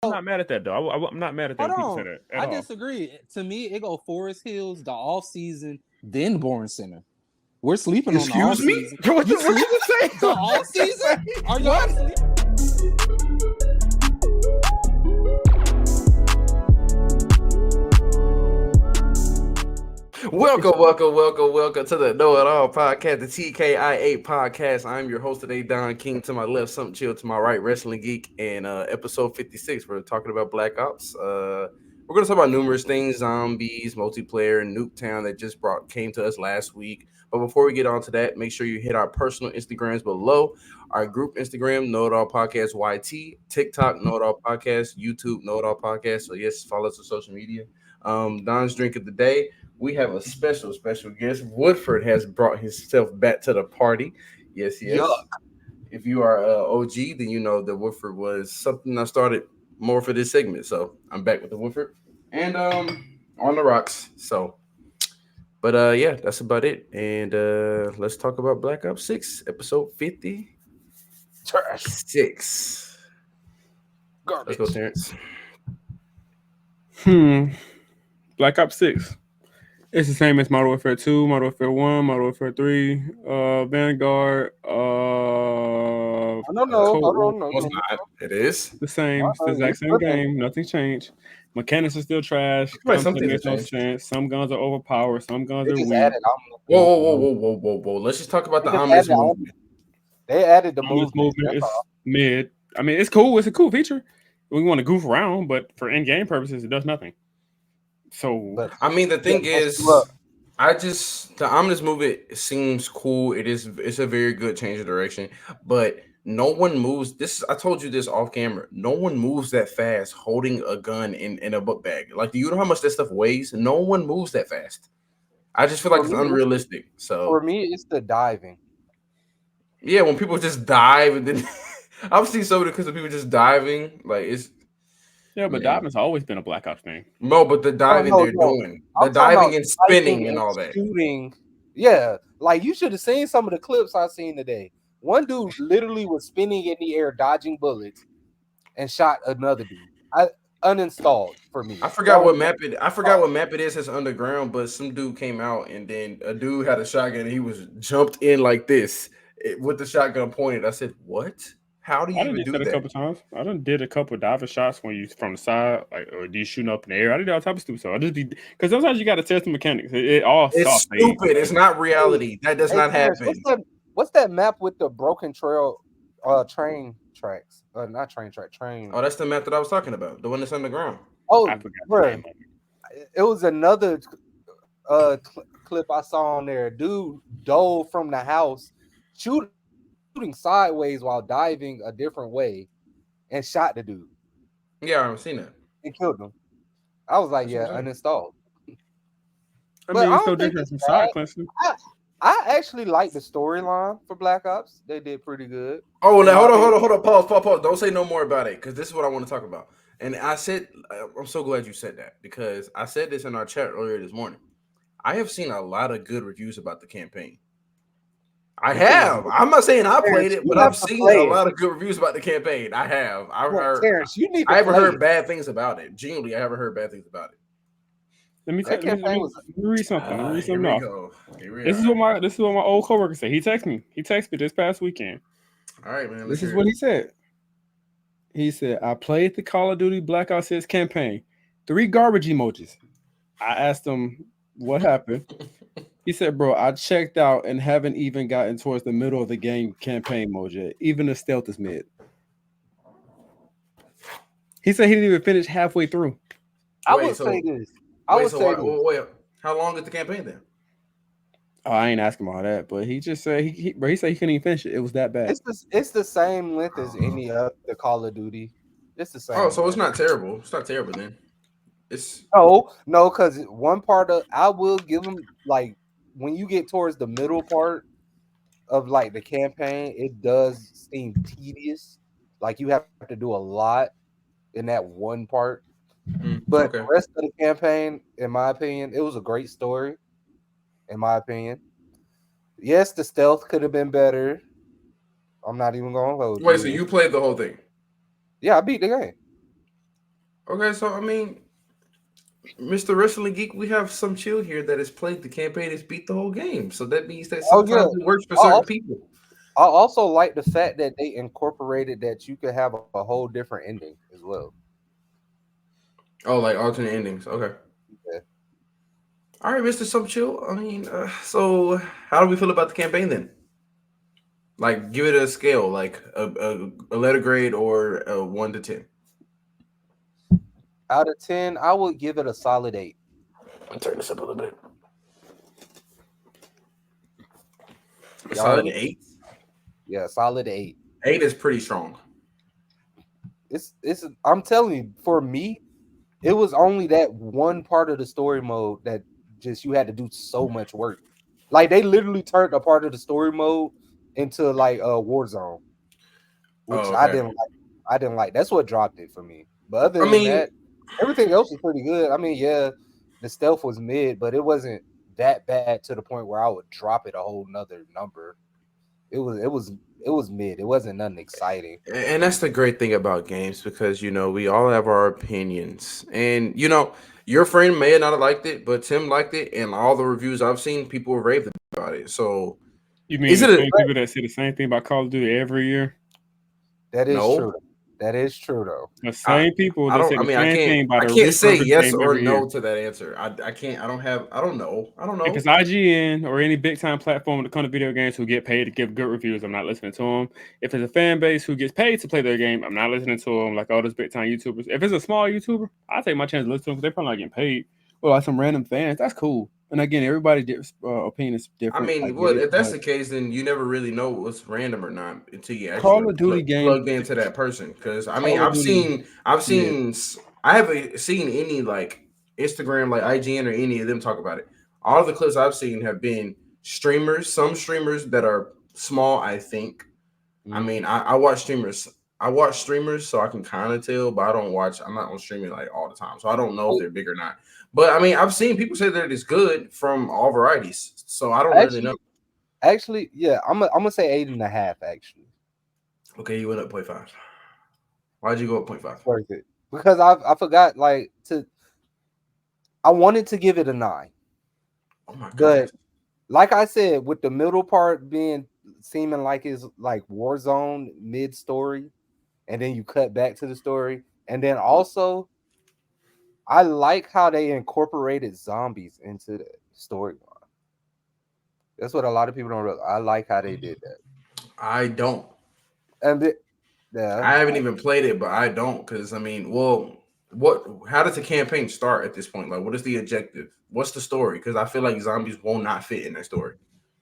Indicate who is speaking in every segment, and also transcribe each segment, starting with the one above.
Speaker 1: I'm not mad at that though. I'm not mad at that
Speaker 2: Hold
Speaker 1: when people say
Speaker 2: on.
Speaker 1: that at
Speaker 2: I
Speaker 1: all.
Speaker 2: disagree. To me, it go Forest Hills, the off season, then Bourne Center. We're sleeping on the off
Speaker 3: Excuse me?
Speaker 2: season.
Speaker 3: What
Speaker 2: You
Speaker 3: you
Speaker 2: sleep
Speaker 3: just say?
Speaker 2: the off season? Are y'all sleep?
Speaker 3: Welcome to the Know It All podcast, the TKI8 podcast. I'm your host today, Don King. To my left, Something Chill. To my right, Wrestling Geek. And episode 56, we're talking about Black Ops. We're going to talk about numerous things, zombies, multiplayer, Nuketown that just came to us last week. But before we get on to that, make sure you hit our personal Instagrams below. Our group Instagram, Know It All Podcast YT, TikTok, Know It All Podcast, YouTube, Know It All Podcast. So yes, follow us on social media. Don's drink of the day. We have a special guest. Woodford has brought himself back to the party. Yes.
Speaker 2: Yuck.
Speaker 3: If you are OG, then you know that Woodford was something I started more for this segment. So I'm back with the Woodford and on the rocks. So, but yeah, that's about it. And let's talk about Black Ops 6, episode 56.
Speaker 2: Trash.
Speaker 3: Let's
Speaker 2: Garbage.
Speaker 3: go, Terrence.
Speaker 1: Black Ops 6. It's the same as Modern Warfare 2, Modern Warfare 1, Modern Warfare 3, Vanguard,
Speaker 2: No.
Speaker 1: Cold
Speaker 2: Hold
Speaker 1: War.
Speaker 2: on. No.
Speaker 3: No, it's not. It is.
Speaker 1: The same. It's the exact same game. Nothing changed. Mechanics are still trash.
Speaker 3: Right, some
Speaker 1: Gunplay
Speaker 3: things
Speaker 1: makes
Speaker 3: have
Speaker 1: no
Speaker 3: changed.
Speaker 1: sense. Some guns are overpowered. Some guns
Speaker 2: They
Speaker 1: are
Speaker 2: just
Speaker 1: weak.
Speaker 2: added
Speaker 3: Whoa. Let's just talk about the ominous movement.
Speaker 2: They added the
Speaker 1: This
Speaker 2: movement.
Speaker 1: movement is mid. I mean, it's cool. It's a cool feature. We want to goof around, but for in-game purposes, it does nothing. So,
Speaker 2: But
Speaker 3: I mean, the thing is, the ominous movement seems cool. It's a very good change of direction, but no one moves. I told you this off camera. No one moves that fast holding a gun in a book bag. Like, do you know how much that stuff weighs? No one moves that fast. I just feel like it's unrealistic. So
Speaker 2: for me, it's the diving.
Speaker 3: yeah, when people just dive and then I've seen so many because of people just diving. Like it's
Speaker 1: yeah, but diving's always been a Black Ops thing.
Speaker 3: no, but the diving they're doing, the diving and spinning and all that.
Speaker 2: Shooting. Yeah, like you should have seen some of the clips I seen today. One dude literally was spinning in the air, dodging bullets, and shot another dude. I uninstalled for me.
Speaker 3: I forgot what map it is. It's underground, but some dude came out and then a dude had a shotgun and he was jumped in like this with the shotgun pointed. I said, "What? How do you even do
Speaker 1: that
Speaker 3: that?"
Speaker 1: a couple times. I done did a couple diving shots when you from the side, like or you shooting up in the air. I did all type of stupid stuff. I just be because sometimes you got to test the mechanics.
Speaker 3: It's stupid. It's not reality. That does not happen.
Speaker 2: What's that map with the broken trail? Train tracks. Not train track. Train.
Speaker 3: Oh, that's the map that I was talking about. The one that's underground.
Speaker 2: Oh,
Speaker 1: I forgot
Speaker 2: bro. It was another clip I saw on there. Dude dove from the house, shooting sideways while diving a different way, and shot the dude.
Speaker 3: Yeah, I haven't seen that.
Speaker 2: And killed him. I was like, yeah, uninstalled.
Speaker 1: I mean, it's no different from side questing.
Speaker 2: I actually like the storyline for Black Ops. They did pretty good.
Speaker 3: Oh, now hold on. Pause. Don't say no more about it because this is what I want to talk about. And I said, I'm so glad you said that because I said this in our chat earlier this morning. I have seen a lot of good reviews about the campaign. I have. I'm not saying I played it, but I've seen a lot of good reviews about the campaign. I have. I've heard.
Speaker 2: Terrence, you need to
Speaker 3: I haven't heard bad things about it. Genuinely, I haven't heard bad things about it.
Speaker 1: Let me read something. Let me read something off. This is what my old coworker said. He texted me this past weekend.
Speaker 3: All right, man.
Speaker 1: This is what he said. He said, I played the Call of Duty Black Ops 6 campaign. 3 garbage emojis. I asked him what happened. He said, bro, I checked out and haven't even gotten towards the middle of the game campaign mode yet. Even the stealth is mid. He said he didn't even finish halfway through.
Speaker 2: I would say this.
Speaker 3: Wait, how long is the campaign then?
Speaker 1: Oh, I ain't asking all that, but he just said he said he couldn't even finish it. It was that bad.
Speaker 2: It's the same length as any other Call of Duty. It's the same.
Speaker 3: Oh, so it's not terrible. It's not terrible then. It's
Speaker 2: no, because one part of I will give them like when you get towards the middle part of like the campaign, it does seem tedious. Like you have to do a lot in that one part. But the rest of the campaign, in my opinion, it was a great story. In my opinion, yes, the stealth could have been better. I'm not even going to hold.
Speaker 3: Wait, so you played the whole thing?
Speaker 2: Yeah, I beat the game.
Speaker 3: Okay, so I mean, Mr. Wrestling Geek, we have some chill here that has played the campaign, has beat the whole game. So that means that
Speaker 2: Oh yeah,
Speaker 3: sometimes it works for
Speaker 2: I
Speaker 3: certain
Speaker 2: also,
Speaker 3: people.
Speaker 2: I also like the fact that they incorporated that you could have a whole different ending as well.
Speaker 3: Oh, like alternate endings. Okay.
Speaker 2: Yeah.
Speaker 3: All right, Mr. Some Chill. I mean, so how do we feel about the campaign then? Like, give it a scale, like a letter grade or a 1 to 10.
Speaker 2: Out of 10, I would give it a solid 8.
Speaker 3: I'll turn this up a little bit. A
Speaker 2: Y'all heard
Speaker 3: solid
Speaker 2: me?
Speaker 3: 8.
Speaker 2: Yeah, solid 8.
Speaker 3: 8 is pretty strong.
Speaker 2: It's I'm telling you, for me, it was only that one part of the story mode that just you had to do so much work. Like they literally turned a part of the story mode into like a war zone, which
Speaker 3: Oh,
Speaker 2: I
Speaker 3: okay.
Speaker 2: didn't like. I didn't like. That's what dropped it for me. But other
Speaker 3: I
Speaker 2: than
Speaker 3: mean,
Speaker 2: that, everything else was pretty good. I mean, yeah, the stealth was mid, but it wasn't that bad to the point where I would drop it a whole nother number. It was mid. It wasn't nothing exciting.
Speaker 3: and that's the great thing about games because we all have our opinions, and your friend may not have liked it, but Tim liked it, and all the reviews I've seen, people raved about it. So,
Speaker 1: You mean
Speaker 3: is
Speaker 1: the
Speaker 3: it a
Speaker 1: same people that say the same thing about Call of Duty every year?
Speaker 2: That is
Speaker 3: no?
Speaker 2: true. That is true though.
Speaker 1: The
Speaker 3: I
Speaker 1: same people
Speaker 3: I
Speaker 1: that
Speaker 3: don't.
Speaker 1: say
Speaker 3: I
Speaker 1: the
Speaker 3: mean, I
Speaker 1: same
Speaker 3: can't.
Speaker 1: thing about
Speaker 3: I
Speaker 1: a
Speaker 3: can't say
Speaker 1: repurposed
Speaker 3: yes
Speaker 1: game
Speaker 3: or
Speaker 1: every
Speaker 3: no
Speaker 1: year.
Speaker 3: to that answer. I can't. I don't have. I don't know. I don't
Speaker 1: If it's
Speaker 3: know.
Speaker 1: IGN or any big time platform that come to video games who get paid to give good reviews, I'm not listening to them. If it's a fan base who gets paid to play their game, I'm not listening to them. Like all those big time YouTubers. If it's a small YouTuber, I take my chance to listen to them because they're probably not getting paid. Or like some random fans, that's cool. And again, everybody's opinion is
Speaker 3: I
Speaker 1: different. I
Speaker 3: mean,
Speaker 1: get
Speaker 3: well,
Speaker 1: it,
Speaker 3: if that's
Speaker 1: but
Speaker 3: the case, then you never really know what's random or not until you actually
Speaker 1: Call of Duty games,
Speaker 3: plugged into that person. Because I mean,
Speaker 1: Call of Duty, mid.
Speaker 3: I haven't seen any like Instagram, like IGN or any of them talk about it. All of the clips I've seen have been streamers, some streamers that are small. I think. I
Speaker 2: Mhm.
Speaker 3: mean, I watch streamers. I watch streamers, so I can kind of tell, but I don't watch. I'm not on streaming like all the time, so I don't know if they're big or not. But I mean, I've seen people say that it's good from all varieties, so I don't really know.
Speaker 2: Actually, yeah, I'm gonna say 8.5. Actually,
Speaker 3: Okay, you went up 0.5. Why'd you go up 0.5?
Speaker 2: worth it because I forgot like to. I wanted to give it a 9,
Speaker 3: Oh my
Speaker 2: but
Speaker 3: goodness.
Speaker 2: like I said, with the middle part being seeming like it's like Warzone mid story, and then you cut back to the story, and then also I like how they incorporated zombies into the storyline. That's what a lot of people don't realize. I like how they did that,
Speaker 3: I don't.
Speaker 2: and yeah,
Speaker 3: I haven't even played it, but I don't because I mean, well, what? How does the campaign start at this point? Like, what is the objective? What's the story? Because I feel like zombies will not fit in that story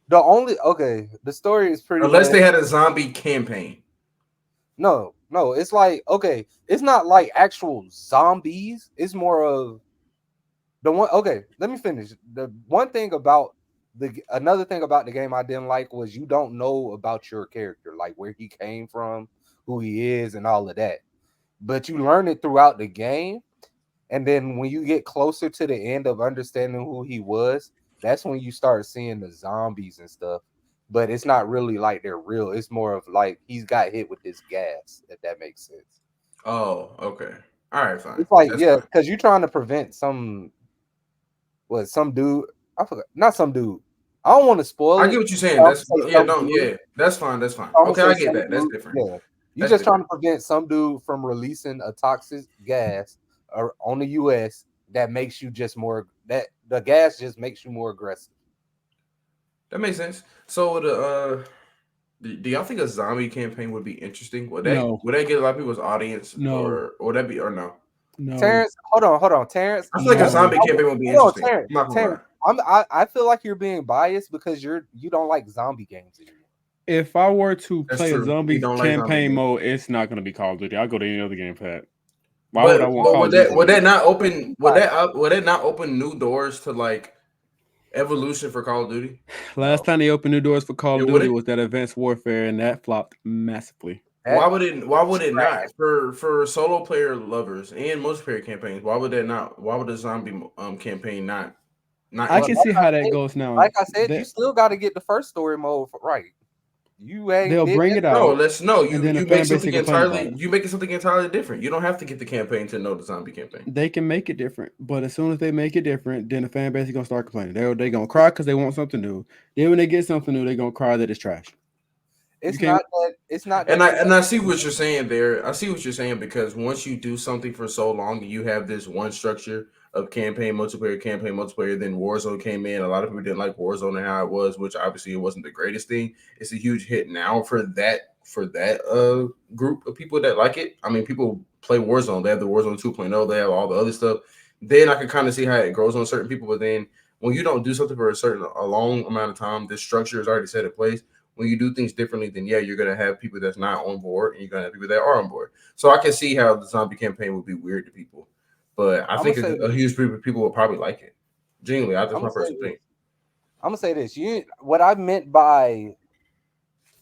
Speaker 2: the story is pretty
Speaker 3: unless
Speaker 2: much
Speaker 3: they had a zombie campaign.
Speaker 2: no, it's like okay, it's not like actual zombies. It's more of the one. Okay, let me finish. The one thing about another thing about the game I didn't like was you don't know about your character, like where he came from, who he is, and all of that. But you learn it throughout the game, and then when you get closer to the end of understanding who he was, that's when you start seeing the zombies and stuff. But it's not really like they're real. It's more of like he's got hit with this gas, if that makes sense.
Speaker 3: Oh, okay. All right, fine.
Speaker 2: It's like,
Speaker 3: That's
Speaker 2: yeah,
Speaker 3: fine.
Speaker 2: because you're trying to prevent some dude. I forgot, not some dude. I don't want to spoil
Speaker 3: I
Speaker 2: it.
Speaker 3: get what you're saying.
Speaker 2: I'm gonna
Speaker 3: That's
Speaker 2: say
Speaker 3: yeah,
Speaker 2: some
Speaker 3: don't
Speaker 2: dude.
Speaker 3: yeah. That's fine. That's fine.
Speaker 2: I'm gonna
Speaker 3: Okay,
Speaker 2: say
Speaker 3: I get
Speaker 2: some
Speaker 3: that. That's
Speaker 2: dude.
Speaker 3: different.
Speaker 2: Yeah, you're
Speaker 3: That's
Speaker 2: just trying
Speaker 3: different.
Speaker 2: to prevent some dude from releasing a toxic gas on the U.S. that makes you just more that the gas just makes you more aggressive.
Speaker 3: That makes sense. So do y'all think a zombie campaign would be interesting?
Speaker 1: No,
Speaker 3: Would that get a lot of people's audience,
Speaker 1: no,
Speaker 3: or would that be or no?
Speaker 1: no,
Speaker 2: Terrence, hold on, Terrence.
Speaker 3: I feel like a
Speaker 2: I'm,
Speaker 1: no.
Speaker 3: zombie
Speaker 2: I'm
Speaker 3: campaign would be
Speaker 2: hold on,
Speaker 3: interesting.
Speaker 2: Terrence.
Speaker 3: I'm not gonna lie.
Speaker 2: Terrence, I feel like you're being biased because you don't like zombie games anymore.
Speaker 1: If I were to
Speaker 3: That's
Speaker 1: play a
Speaker 3: true. He
Speaker 1: zombie
Speaker 3: don't like zombie
Speaker 1: campaign
Speaker 3: games.
Speaker 1: mode, it's not going to be Call of Duty. I'll go to any other game for that. Why would I want
Speaker 3: But
Speaker 1: Call of Duty for
Speaker 3: would
Speaker 1: that?
Speaker 3: that not
Speaker 2: Let me
Speaker 3: open
Speaker 2: be biased.
Speaker 3: would that not open new doors to like evolution for Call of Duty?
Speaker 1: Last
Speaker 2: No,
Speaker 1: time they opened new doors for Call
Speaker 3: It
Speaker 1: of Duty
Speaker 3: wouldn't.
Speaker 1: was that Advanced Warfare, and that flopped massively.
Speaker 2: that
Speaker 3: Why would it
Speaker 2: trash.
Speaker 3: not for solo player lovers and multiplayer campaigns? Why would that not? Why would the zombie campaign not
Speaker 1: I
Speaker 2: But
Speaker 1: can
Speaker 3: interest
Speaker 1: see
Speaker 3: you?
Speaker 1: how that goes now.
Speaker 2: like I said, you
Speaker 1: That
Speaker 2: still got to get the first story mode right. You ain't
Speaker 1: They'll
Speaker 2: did
Speaker 1: bring
Speaker 2: that.
Speaker 1: it
Speaker 3: No,
Speaker 1: out,
Speaker 3: let's no.
Speaker 1: and
Speaker 3: You
Speaker 1: then the
Speaker 3: you make
Speaker 1: fan base
Speaker 3: something
Speaker 1: can complain about
Speaker 3: entirely.
Speaker 1: it.
Speaker 3: You make something entirely different. You don't have to get the campaign to know the zombie campaign.
Speaker 1: They can make it different, but as soon as they make it different, then the fan base is gonna start complaining. They gonna cry because they want something new. Then when they get something new, they gonna cry that it's trash. You
Speaker 2: It's
Speaker 1: can't.
Speaker 2: not that. It's not
Speaker 3: And
Speaker 2: that
Speaker 3: I
Speaker 2: they.
Speaker 3: and I see what you're saying there. I see what you're saying because once you do something for so long and you have this one structure of campaign multiplayer, then Warzone came in. A lot of people didn't like Warzone and how it was, which obviously it wasn't the greatest thing. It's a huge hit now for that group of people that like it. I mean, people play Warzone. They have the Warzone 2.0. They have all the other stuff. Then I can kind of see how it grows on certain people. But then when you don't do something for a long amount of time, this structure is already set in place. When you do things differently, then yeah, you're gonna have people that's not on board, and you're gonna have people that are on board. So I can see how the zombie campaign would be weird to people, but I
Speaker 2: I'm gonna
Speaker 3: think
Speaker 2: say
Speaker 3: a
Speaker 2: this.
Speaker 3: huge group of people will probably like it. Genuinely, that's
Speaker 2: I'm gonna
Speaker 3: my
Speaker 2: say
Speaker 3: personal
Speaker 2: this.
Speaker 3: thing.
Speaker 2: I'm gonna say this. What I meant by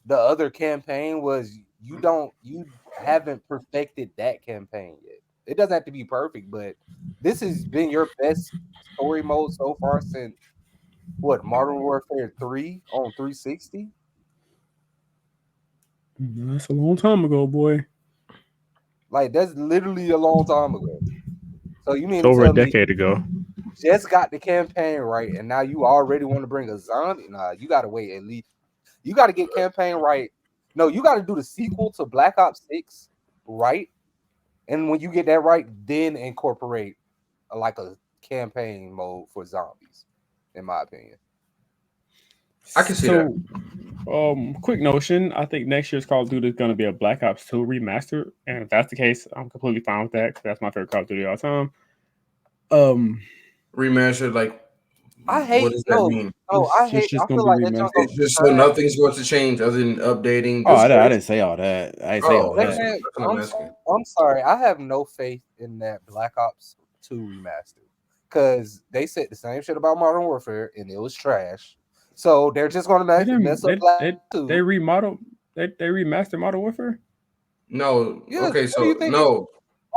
Speaker 2: the other campaign was you haven't perfected that campaign yet. It doesn't have to be perfect, but this has been your best story mode so far since what Modern Warfare 3 on 360.
Speaker 1: That's a long time ago, boy.
Speaker 2: Like that's literally a long time ago. So you
Speaker 1: It's
Speaker 2: mean to
Speaker 1: over a
Speaker 2: tell me
Speaker 1: decade ago.
Speaker 2: just got the campaign right and now you already want to bring a zombie? Nah, you gotta wait at least. You gotta get campaign right. No, you gotta do the sequel to Black Ops 6 right. And when you get that right, then incorporate like a campaign mode for zombies, in my opinion.
Speaker 3: I can see that.
Speaker 1: So, quick notion. I think next year's Call of Duty is going to be a Black Ops 2 remaster, and if that's the case, I'm completely fine with that because that's my favorite Call of Duty of all time. Um,
Speaker 3: Remastered, like,
Speaker 2: I
Speaker 3: what
Speaker 2: hate
Speaker 3: does that
Speaker 2: no,
Speaker 3: mean?
Speaker 2: no, I
Speaker 1: it's
Speaker 2: hate
Speaker 1: just
Speaker 2: I
Speaker 1: going
Speaker 2: feel
Speaker 1: to be
Speaker 2: like that junk gonna
Speaker 1: remastered.
Speaker 3: It's
Speaker 2: be
Speaker 3: just so
Speaker 2: trash.
Speaker 3: nothing's going to change other than updating
Speaker 1: Oh,
Speaker 3: the
Speaker 1: I
Speaker 3: story.
Speaker 1: didn't say all that. I didn't say all
Speaker 3: Oh,
Speaker 1: that.
Speaker 2: Man,
Speaker 3: that's what I'm asking.
Speaker 2: I'm sorry. I have no faith in that Black Ops 2 remaster. Cause they said the same shit about Modern Warfare and it was trash. So they're just gonna
Speaker 1: They didn't.
Speaker 2: mess up Black Ops
Speaker 1: They
Speaker 2: 2.
Speaker 1: remodeled. They remastered Modern Warfare.
Speaker 3: No,
Speaker 2: Yeah,
Speaker 3: okay,
Speaker 2: what do you
Speaker 3: so
Speaker 2: think?
Speaker 3: no,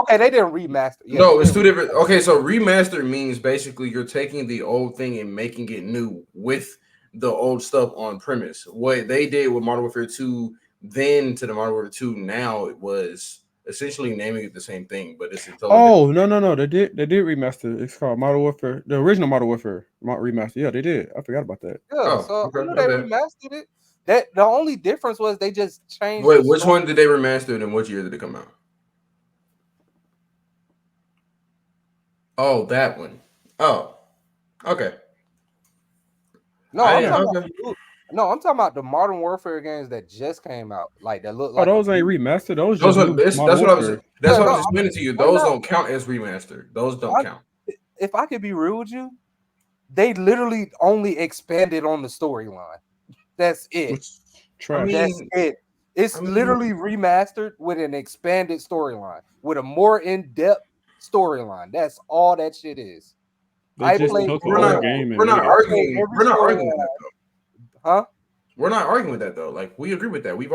Speaker 2: Okay, they didn't remaster. Yeah, they
Speaker 3: no, it's
Speaker 2: didn't
Speaker 3: two different.
Speaker 2: remaster.
Speaker 3: Okay, so remaster means basically you're taking the old thing and making it new with the old stuff on premise. What they did with Modern Warfare 2 then to the Modern Warfare 2 now, it was essentially naming it the same thing, but it's a totally different.
Speaker 1: Oh no! They did remaster. It's called Modern Warfare. The original Modern Warfare remaster. Yeah, they did. I forgot about that.
Speaker 2: Yeah,
Speaker 3: Oh,
Speaker 2: so I
Speaker 3: okay,
Speaker 2: knew
Speaker 3: my
Speaker 2: they
Speaker 3: bad.
Speaker 2: remastered it. That the only difference was they just changed
Speaker 3: Wait,
Speaker 2: the
Speaker 3: which
Speaker 2: story.
Speaker 3: one did they remaster and what year did it come out? Oh, that one. Oh, okay.
Speaker 2: No,
Speaker 3: I
Speaker 2: I'm
Speaker 3: didn't.
Speaker 2: talking about
Speaker 3: Okay.
Speaker 2: the no, I'm talking about the Modern Warfare games that just came out, like that look
Speaker 1: Oh,
Speaker 2: like a
Speaker 1: those ain't remastered. Those
Speaker 3: Those
Speaker 1: just
Speaker 3: are
Speaker 1: new
Speaker 3: this.
Speaker 1: Modern
Speaker 3: That's what I was.
Speaker 1: Warfare.
Speaker 3: That's
Speaker 2: yeah,
Speaker 3: what I
Speaker 2: no,
Speaker 3: was explaining to you.
Speaker 2: I'm
Speaker 3: Those
Speaker 2: not.
Speaker 3: don't count as remastered. Those don't
Speaker 2: I,
Speaker 3: count.
Speaker 2: if I could be real with you, they literally only expanded on the storyline. That's it.
Speaker 1: Which
Speaker 3: I
Speaker 1: trash.
Speaker 2: That's
Speaker 3: mean,
Speaker 2: it.
Speaker 3: I
Speaker 2: It's
Speaker 3: mean,
Speaker 2: literally remastered with an expanded storyline, with a more in-depth storyline. That's all that shit is.
Speaker 1: They
Speaker 2: I
Speaker 1: just
Speaker 2: played
Speaker 1: took an
Speaker 3: we're
Speaker 1: old
Speaker 3: not.
Speaker 2: every
Speaker 1: game
Speaker 3: We're
Speaker 1: and
Speaker 3: not
Speaker 1: made
Speaker 2: I
Speaker 1: it.
Speaker 2: played
Speaker 3: arguing.
Speaker 2: every
Speaker 3: We're not arguing with
Speaker 2: storyline.
Speaker 3: that though.
Speaker 2: Huh?
Speaker 3: We're not arguing with that though. Like we agree with that.
Speaker 2: Oh
Speaker 3: We've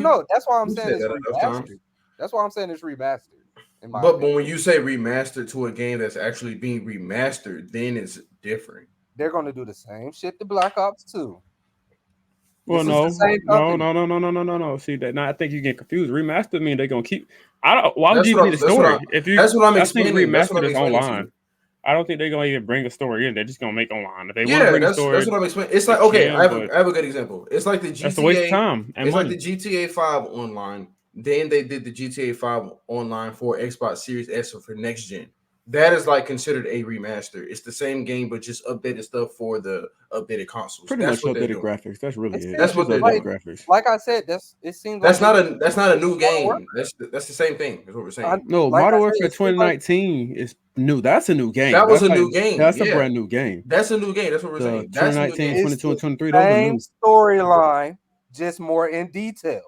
Speaker 2: no, that's why I'm
Speaker 3: we've
Speaker 2: saying
Speaker 3: said
Speaker 2: it's
Speaker 3: that enough times.
Speaker 2: remastered. That's why I'm saying it's remastered, in my
Speaker 3: But
Speaker 2: opinion.
Speaker 3: when you say remastered to a game that's actually being remastered, then it's different.
Speaker 2: They're gonna do the same shit to Black Ops 2.
Speaker 1: Well,
Speaker 2: This is the
Speaker 1: no,
Speaker 2: same
Speaker 1: no,
Speaker 2: company.
Speaker 1: no, no, no, no, no, no, no. See that? Now I think you get confused. Remastered mean they're gonna keep. I don't. Why would
Speaker 3: That's
Speaker 1: you even
Speaker 3: what
Speaker 1: need
Speaker 3: I'm.
Speaker 1: a story if you?
Speaker 3: That's what I'm
Speaker 1: I think
Speaker 3: explaining. That's what
Speaker 1: remastered
Speaker 3: I'm
Speaker 1: is
Speaker 3: explaining to you.
Speaker 1: online. I don't think they're gonna even bring a story in. They're just gonna make online. If they want to
Speaker 3: Yeah,
Speaker 1: bring a
Speaker 3: that's
Speaker 1: story,
Speaker 3: what I'm explaining. It's
Speaker 1: they
Speaker 3: like okay,
Speaker 1: can, but
Speaker 3: I have a good example. It's like the
Speaker 1: that's a waste of
Speaker 3: GTA.
Speaker 1: time and
Speaker 3: It's like the
Speaker 1: money.
Speaker 3: GTA 5 online. Then they did the GTA 5 online for Xbox Series S or for next gen. That is like considered a remaster. It's the same game, but just updated stuff for the updated consoles.
Speaker 1: Pretty
Speaker 3: That's
Speaker 1: much
Speaker 3: what they're
Speaker 1: updated
Speaker 3: doing.
Speaker 1: graphics. That's really
Speaker 2: It
Speaker 1: it.
Speaker 2: seems
Speaker 1: It's
Speaker 3: That's
Speaker 1: just
Speaker 3: what they're
Speaker 2: like
Speaker 1: updated
Speaker 3: doing.
Speaker 1: graphics.
Speaker 2: like I said, it seems like they did
Speaker 3: That's not a new
Speaker 2: more
Speaker 3: game. That's the same thing. Is what we're saying.
Speaker 1: No,
Speaker 2: like I
Speaker 1: Modern
Speaker 2: said,
Speaker 1: Warfare
Speaker 2: it seems like
Speaker 1: 2019 is new. That's a new game.
Speaker 3: That was
Speaker 1: That's
Speaker 3: a
Speaker 1: like
Speaker 3: new game.
Speaker 1: that's a
Speaker 3: Yeah,
Speaker 1: brand new game.
Speaker 3: that's a new game. That's what we're
Speaker 1: The
Speaker 3: saying. That's a new
Speaker 1: 2019,
Speaker 3: game.
Speaker 2: it's
Speaker 1: 22, and
Speaker 2: the
Speaker 1: 23, those are
Speaker 2: same
Speaker 1: new.
Speaker 2: storyline, just more in detail.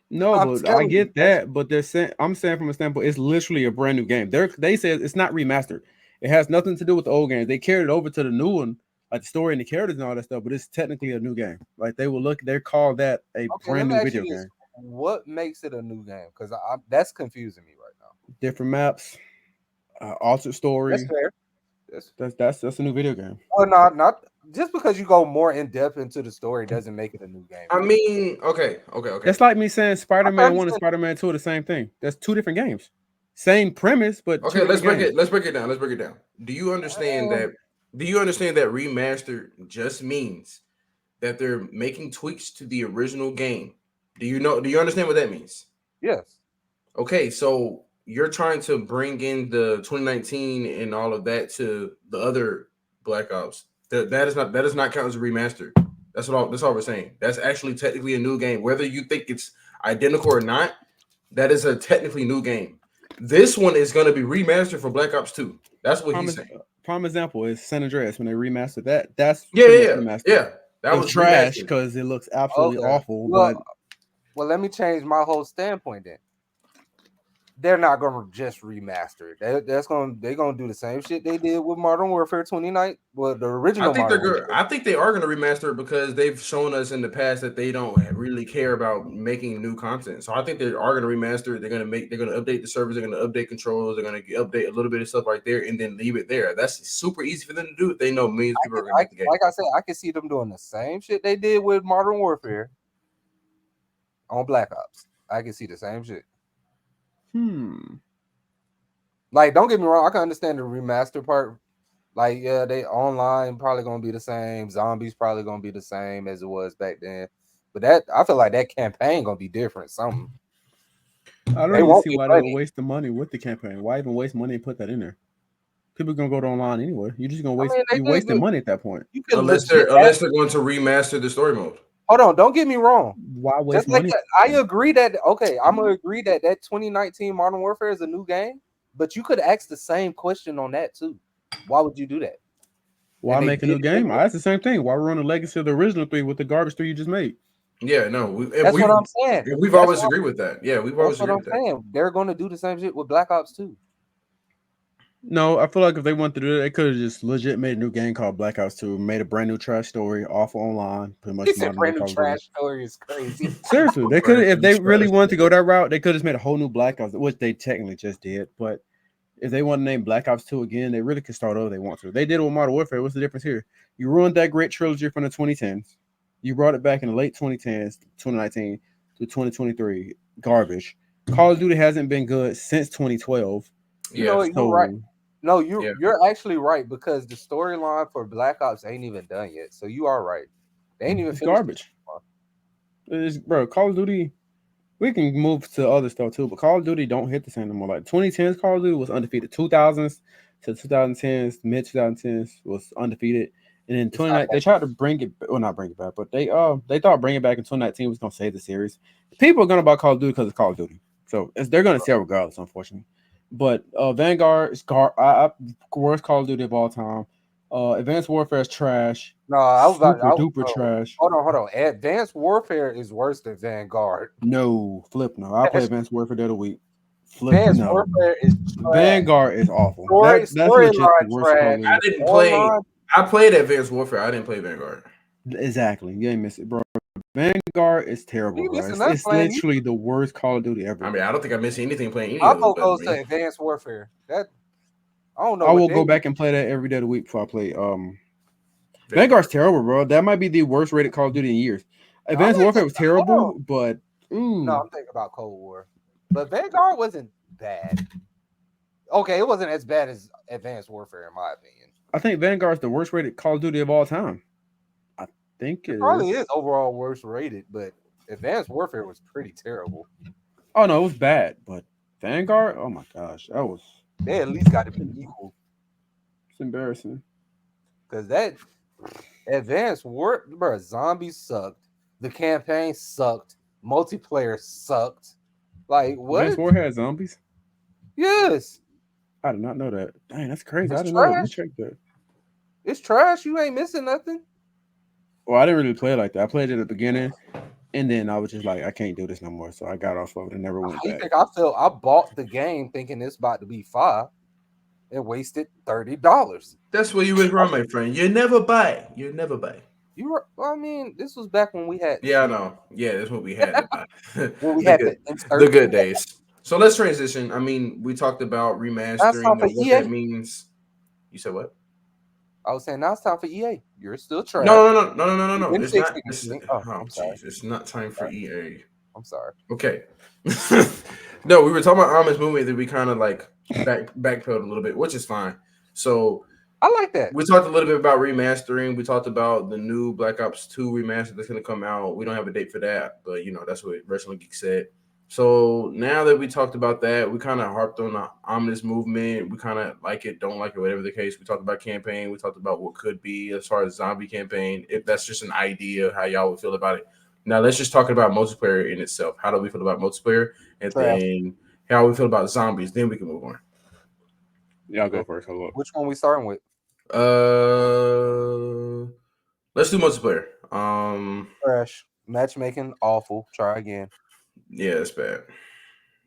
Speaker 1: No,
Speaker 2: I'm
Speaker 1: but I
Speaker 2: telling you,
Speaker 1: get that. But they're saying I'm saying from a standpoint, it's literally a brand new game. They say it's not remastered. It has nothing to do with the old games. They carried it over to the new one, like the story and the characters and all that stuff. But it's technically a new game. Like they will look, they call that a
Speaker 2: okay, let
Speaker 1: brand
Speaker 2: me
Speaker 1: new
Speaker 2: ask you
Speaker 1: video
Speaker 2: this:
Speaker 1: game.
Speaker 2: what makes it a new game? Because that's confusing me right now.
Speaker 1: Different maps, altered
Speaker 2: That's
Speaker 1: story.
Speaker 2: fair. That's
Speaker 1: That's a new video game.
Speaker 2: well, not. just because you go more in depth into the story doesn't make it a new game
Speaker 3: I
Speaker 2: for me.
Speaker 3: mean, okay.
Speaker 1: That's like me saying
Speaker 2: I can
Speaker 1: Spider-Man 1 and
Speaker 2: understand.
Speaker 1: Spider-Man 2 are the same thing. That's two different games. Same premise, but two
Speaker 3: Okay,
Speaker 1: different games.
Speaker 3: let's break it down. Let's break it down. Do you understand
Speaker 2: Uh,
Speaker 3: that? Do you understand that remaster just means that they're making tweaks to the original game? Do you know? Do you understand what that means?
Speaker 2: yes,
Speaker 3: Okay, so you're trying to bring in the 2019 and all of that to the other Black Ops. That is not count as a remaster. That's all we're saying. That's actually technically a new game. Whether you think it's identical or not, that is a technically new game. This one is going to be remastered for Black Ops 2. That's what
Speaker 1: Prime,
Speaker 3: he's
Speaker 1: ex-
Speaker 3: saying.
Speaker 1: prime example is San Andreas when they remastered that. That's
Speaker 3: Yeah,
Speaker 1: pretty
Speaker 3: yeah,
Speaker 1: much
Speaker 3: yeah.
Speaker 1: remastered.
Speaker 3: Yeah. That
Speaker 1: It was
Speaker 3: was
Speaker 1: trash
Speaker 3: remastered.
Speaker 1: because it looks absolutely
Speaker 2: okay.
Speaker 1: awful. But
Speaker 2: Well, let me change my whole standpoint then. They're not gonna just remaster it. They're gonna do the same shit they did with Modern Warfare 29, well, the
Speaker 3: I
Speaker 2: original
Speaker 3: think they're
Speaker 2: Modern
Speaker 3: good.
Speaker 2: Warfare.
Speaker 3: I think they are going to remaster it because they've shown us in the past that they don't really care about making new content. So I think they are going to remaster it. They're going to update the servers. They're going to update controls. They're going to update a little bit of stuff right there, and then leave it there. That's super easy for them to do if they know millions of people are going to get the game.
Speaker 2: Like I said, I can see them doing the same shit they did with Modern Warfare on Black Ops. I can see the same shit.
Speaker 1: hmm,
Speaker 2: Like, don't get me wrong, I can understand the remaster part. Like, yeah, they online probably gonna be the same. Zombies probably gonna be the same as it was back then. But that I feel like that campaign gonna be different. Something
Speaker 1: I don't
Speaker 2: they
Speaker 1: even
Speaker 2: won't
Speaker 1: see
Speaker 2: be
Speaker 1: why they would
Speaker 2: funny.
Speaker 1: waste the money with the campaign. Why even waste money and put that in there? People gonna go to online anyway. You're just gonna
Speaker 2: I
Speaker 1: waste.
Speaker 2: mean, they
Speaker 1: You
Speaker 2: did
Speaker 1: wasting
Speaker 2: good.
Speaker 1: money at that point.
Speaker 2: You can legit add.
Speaker 3: Unless they're going to remaster the story mode.
Speaker 2: Hold on, don't get me wrong.
Speaker 1: Why
Speaker 2: Just
Speaker 1: waste
Speaker 2: like
Speaker 1: money?
Speaker 2: that, I agree that okay, I'm gonna agree that that 2019 Modern Warfare is a new game, but you could ask the same question on that too. Why would you do that?
Speaker 1: Why
Speaker 2: And they
Speaker 1: make a
Speaker 2: did
Speaker 1: new
Speaker 2: it
Speaker 1: game?
Speaker 2: anyway.
Speaker 1: That's the same thing. Why run the legacy of the original three with the garbage three you just made?
Speaker 3: Yeah, no,
Speaker 2: That's what I'm saying.
Speaker 3: we've
Speaker 2: That's
Speaker 3: always
Speaker 2: what
Speaker 3: agreed with that. Yeah, we've
Speaker 2: that's
Speaker 3: always
Speaker 2: what
Speaker 3: agreed
Speaker 2: I'm
Speaker 3: with that.
Speaker 2: saying. They're gonna do the same shit with Black Ops 2.
Speaker 1: No, I feel like if they wanted to do it, they could have just legit made a new game called Black Ops 2, made a brand new trash story, awful online, pretty
Speaker 2: He
Speaker 1: much
Speaker 2: said
Speaker 1: modern day
Speaker 2: brand new
Speaker 1: Call of Duty.
Speaker 2: trash story is crazy.
Speaker 1: Seriously, they could have if
Speaker 3: Brand new
Speaker 1: they really
Speaker 3: trash
Speaker 1: wanted to go
Speaker 3: story.
Speaker 1: that route, they could have just made a whole new Black Ops, which they technically just did. But if they want to name Black Ops 2 again, they really could start over. They want to. They did it with Modern Warfare. What's the difference here? You ruined that great trilogy from the 2010s. You brought it back in the late 2010s, 2019 to 2023. Garbage. Call of Duty hasn't been good since 2012.
Speaker 2: You know
Speaker 3: Yeah,
Speaker 2: what? You're right.
Speaker 1: So
Speaker 2: No,
Speaker 3: yeah.
Speaker 2: you're actually right because the storyline for Black Ops ain't even done yet. So you are right. They ain't even
Speaker 1: it's
Speaker 2: finished the
Speaker 1: garbage. It's, bro, Call of Duty. We can move to other stuff too, but Call of Duty don't hit the same anymore. Like 2010s Call of Duty was undefeated. 2000s to 2010s, mid 2010s was undefeated. And then
Speaker 2: It's not
Speaker 1: 29
Speaker 2: that
Speaker 1: they tried to bring it well not bring it back, but they thought bringing it back in 2019 was gonna save the series. People are gonna buy Call of Duty because it's Call of Duty. So they're gonna sell regardless, unfortunately. But Vanguard is worst Call of Duty of all time. Advanced Warfare is trash.
Speaker 2: no, I was about
Speaker 1: Super duper
Speaker 2: oh,
Speaker 1: trash.
Speaker 2: hold on. Advanced Warfare is worse than Vanguard.
Speaker 1: No, flip no. I play Advanced Warfare the other week. Flip
Speaker 2: Advanced
Speaker 1: no.
Speaker 2: Warfare is trash.
Speaker 1: Vanguard is awful. That's legit the
Speaker 2: Storyline
Speaker 1: worst Call
Speaker 2: trash.
Speaker 1: of
Speaker 3: I
Speaker 1: Duty.
Speaker 3: didn't play.
Speaker 2: Online,
Speaker 3: I played Advanced Warfare. I didn't play Vanguard.
Speaker 1: Exactly. You ain't miss it, bro. Vanguard is terrible,
Speaker 2: you
Speaker 1: bro.
Speaker 2: missing us
Speaker 1: It's
Speaker 2: playing you.
Speaker 1: literally the worst Call of Duty
Speaker 3: I
Speaker 1: ever.
Speaker 3: mean, I don't think I missed anything playing any
Speaker 2: My
Speaker 3: of them.
Speaker 2: vote
Speaker 3: But I
Speaker 2: goes to
Speaker 3: mean,
Speaker 2: Advanced Warfare. That I don't know
Speaker 1: I
Speaker 2: what
Speaker 1: will
Speaker 2: they.
Speaker 1: go back and play that every day of the week before I play. Vanguard's
Speaker 3: Vanguard.
Speaker 1: terrible, bro. That might be the worst rated Call of Duty in years.
Speaker 2: No, I'm
Speaker 1: Advanced
Speaker 2: not
Speaker 1: Warfare
Speaker 2: thinking.
Speaker 1: was
Speaker 2: Hold on.
Speaker 1: terrible, but
Speaker 2: No,
Speaker 1: ooh,
Speaker 2: I'm thinking about Cold War, but Vanguard wasn't bad. Okay, it wasn't as bad as Advanced Warfare in my opinion.
Speaker 1: I think Vanguard's the worst rated Call of Duty of all time. I think
Speaker 2: It
Speaker 1: it
Speaker 2: probably
Speaker 1: is.
Speaker 2: is overall worst rated, but Advanced Warfare was pretty terrible.
Speaker 1: Oh no, it was bad, but Vanguard. Oh my gosh, that was
Speaker 2: They at least got to be equal
Speaker 1: it's embarrassing.
Speaker 2: because that Advanced War, bro, zombies sucked. The campaign sucked. Multiplayer sucked. Like
Speaker 1: Advanced
Speaker 2: what?
Speaker 1: War had zombies.
Speaker 2: Yes,
Speaker 1: I did not know that. Dang, that's crazy. I
Speaker 2: it's
Speaker 1: didn't know that. Let me
Speaker 2: trash.
Speaker 1: check that.
Speaker 2: It's trash. You ain't missing nothing.
Speaker 1: Well, I didn't really play it like that. I played it at the beginning, and then I was just like, I can't do this no more. So I got off of it and never
Speaker 2: How
Speaker 1: went
Speaker 2: you
Speaker 1: back.
Speaker 2: think I felt? I bought the game thinking it's about to be fire and wasted $30.
Speaker 3: That's where you went wrong, my friend. You never buy. You never buy.
Speaker 2: You were, I mean, this was back when we had
Speaker 3: Yeah, I know. Yeah, that's what we had to buy.
Speaker 2: when we
Speaker 3: the
Speaker 2: had
Speaker 3: good,
Speaker 2: the
Speaker 3: the
Speaker 2: insert.
Speaker 3: good days. So let's transition. I mean, we talked about
Speaker 2: That's
Speaker 3: remastering
Speaker 2: not for
Speaker 3: and what that
Speaker 2: EA.
Speaker 3: means. You said what?
Speaker 2: I was saying now it's time for EA. You're still trash.
Speaker 3: No.
Speaker 2: Then
Speaker 3: It's not.
Speaker 2: 60
Speaker 3: It's
Speaker 2: Oh,
Speaker 3: oh
Speaker 2: I'm sorry.
Speaker 3: jeez. It's not time
Speaker 2: I'm
Speaker 3: for
Speaker 2: sorry.
Speaker 3: EA.
Speaker 2: I'm sorry.
Speaker 3: Okay. No, we were talking about Amish movie that we kind of like backpedaled a little bit, which is fine. So
Speaker 2: I like that.
Speaker 3: we talked a little bit about remastering. We talked about the new Black Ops 2 remaster that's going to come out. We don't have a date for that, but that's what Wrestling Geek said. So now that we talked about that, we kind of harped on the ominous movement. We kind of like it, don't like it, whatever the case. We talked about campaign. We talked about what could be as far as zombie campaign. If that's just an idea of how y'all would feel about it. Now let's just talk about multiplayer in itself. How do we feel about multiplayer? And
Speaker 2: Trash.
Speaker 3: then how we feel about zombies. Then we can move on.
Speaker 1: Y'all go
Speaker 2: Okay.
Speaker 1: first. Hold up.
Speaker 2: Which one we starting with?
Speaker 3: Let's do multiplayer.
Speaker 2: Trash. Matchmaking awful. Try again.
Speaker 3: Yeah, it's bad.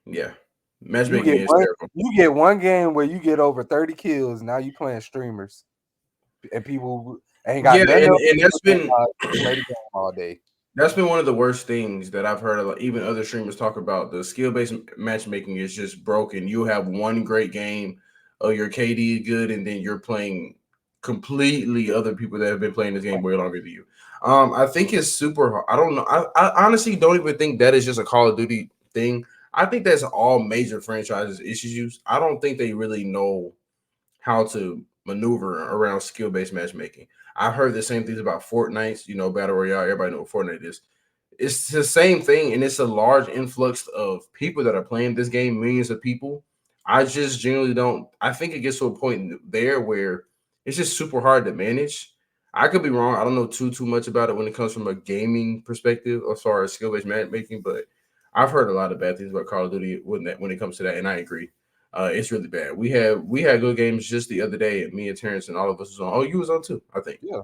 Speaker 3: Yeah,
Speaker 2: You
Speaker 3: matchmaking
Speaker 2: get
Speaker 3: is
Speaker 2: one.
Speaker 3: terrible.
Speaker 2: You get one game where you get over 30 kills. Now you playing streamers, and people ain't got
Speaker 3: Yeah,
Speaker 2: nothing else
Speaker 3: and
Speaker 2: to
Speaker 3: that's
Speaker 2: do
Speaker 3: been
Speaker 2: but play the game all day.
Speaker 3: that's been one of the worst things that I've heard. Even other streamers talk about the skill based matchmaking is just broken. You have one great game, oh your KD is good, and then you're playing completely other people that have been playing this game way longer than you. I think it's super hard. I don't know. I honestly don't even think that is just a Call of Duty thing. I think that's all major franchises issues. I don't think they really know how to maneuver around skill based matchmaking. I've heard the same things about Fortnite, Battle Royale. Everybody know what Fortnite is. It's the same thing, and it's a large influx of people that are playing this game, millions of people. I just generally don't. I think it gets to a point there where it's just super hard to manage. I could be wrong. I don't know too much about it when it comes from a gaming perspective as far as skill based matchmaking, but I've heard a lot of bad things about Call of Duty when it comes to that, and I agree. It's really bad. We had good games just the other day, and me and Terrence and all of us was on. Oh, you was on too, I think.
Speaker 2: Yeah.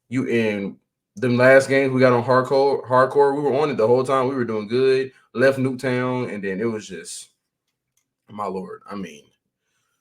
Speaker 3: You in them last games we got on hardcore. We were on it the whole time. We were doing good. Left Newtown, and then it was just my lord. I mean,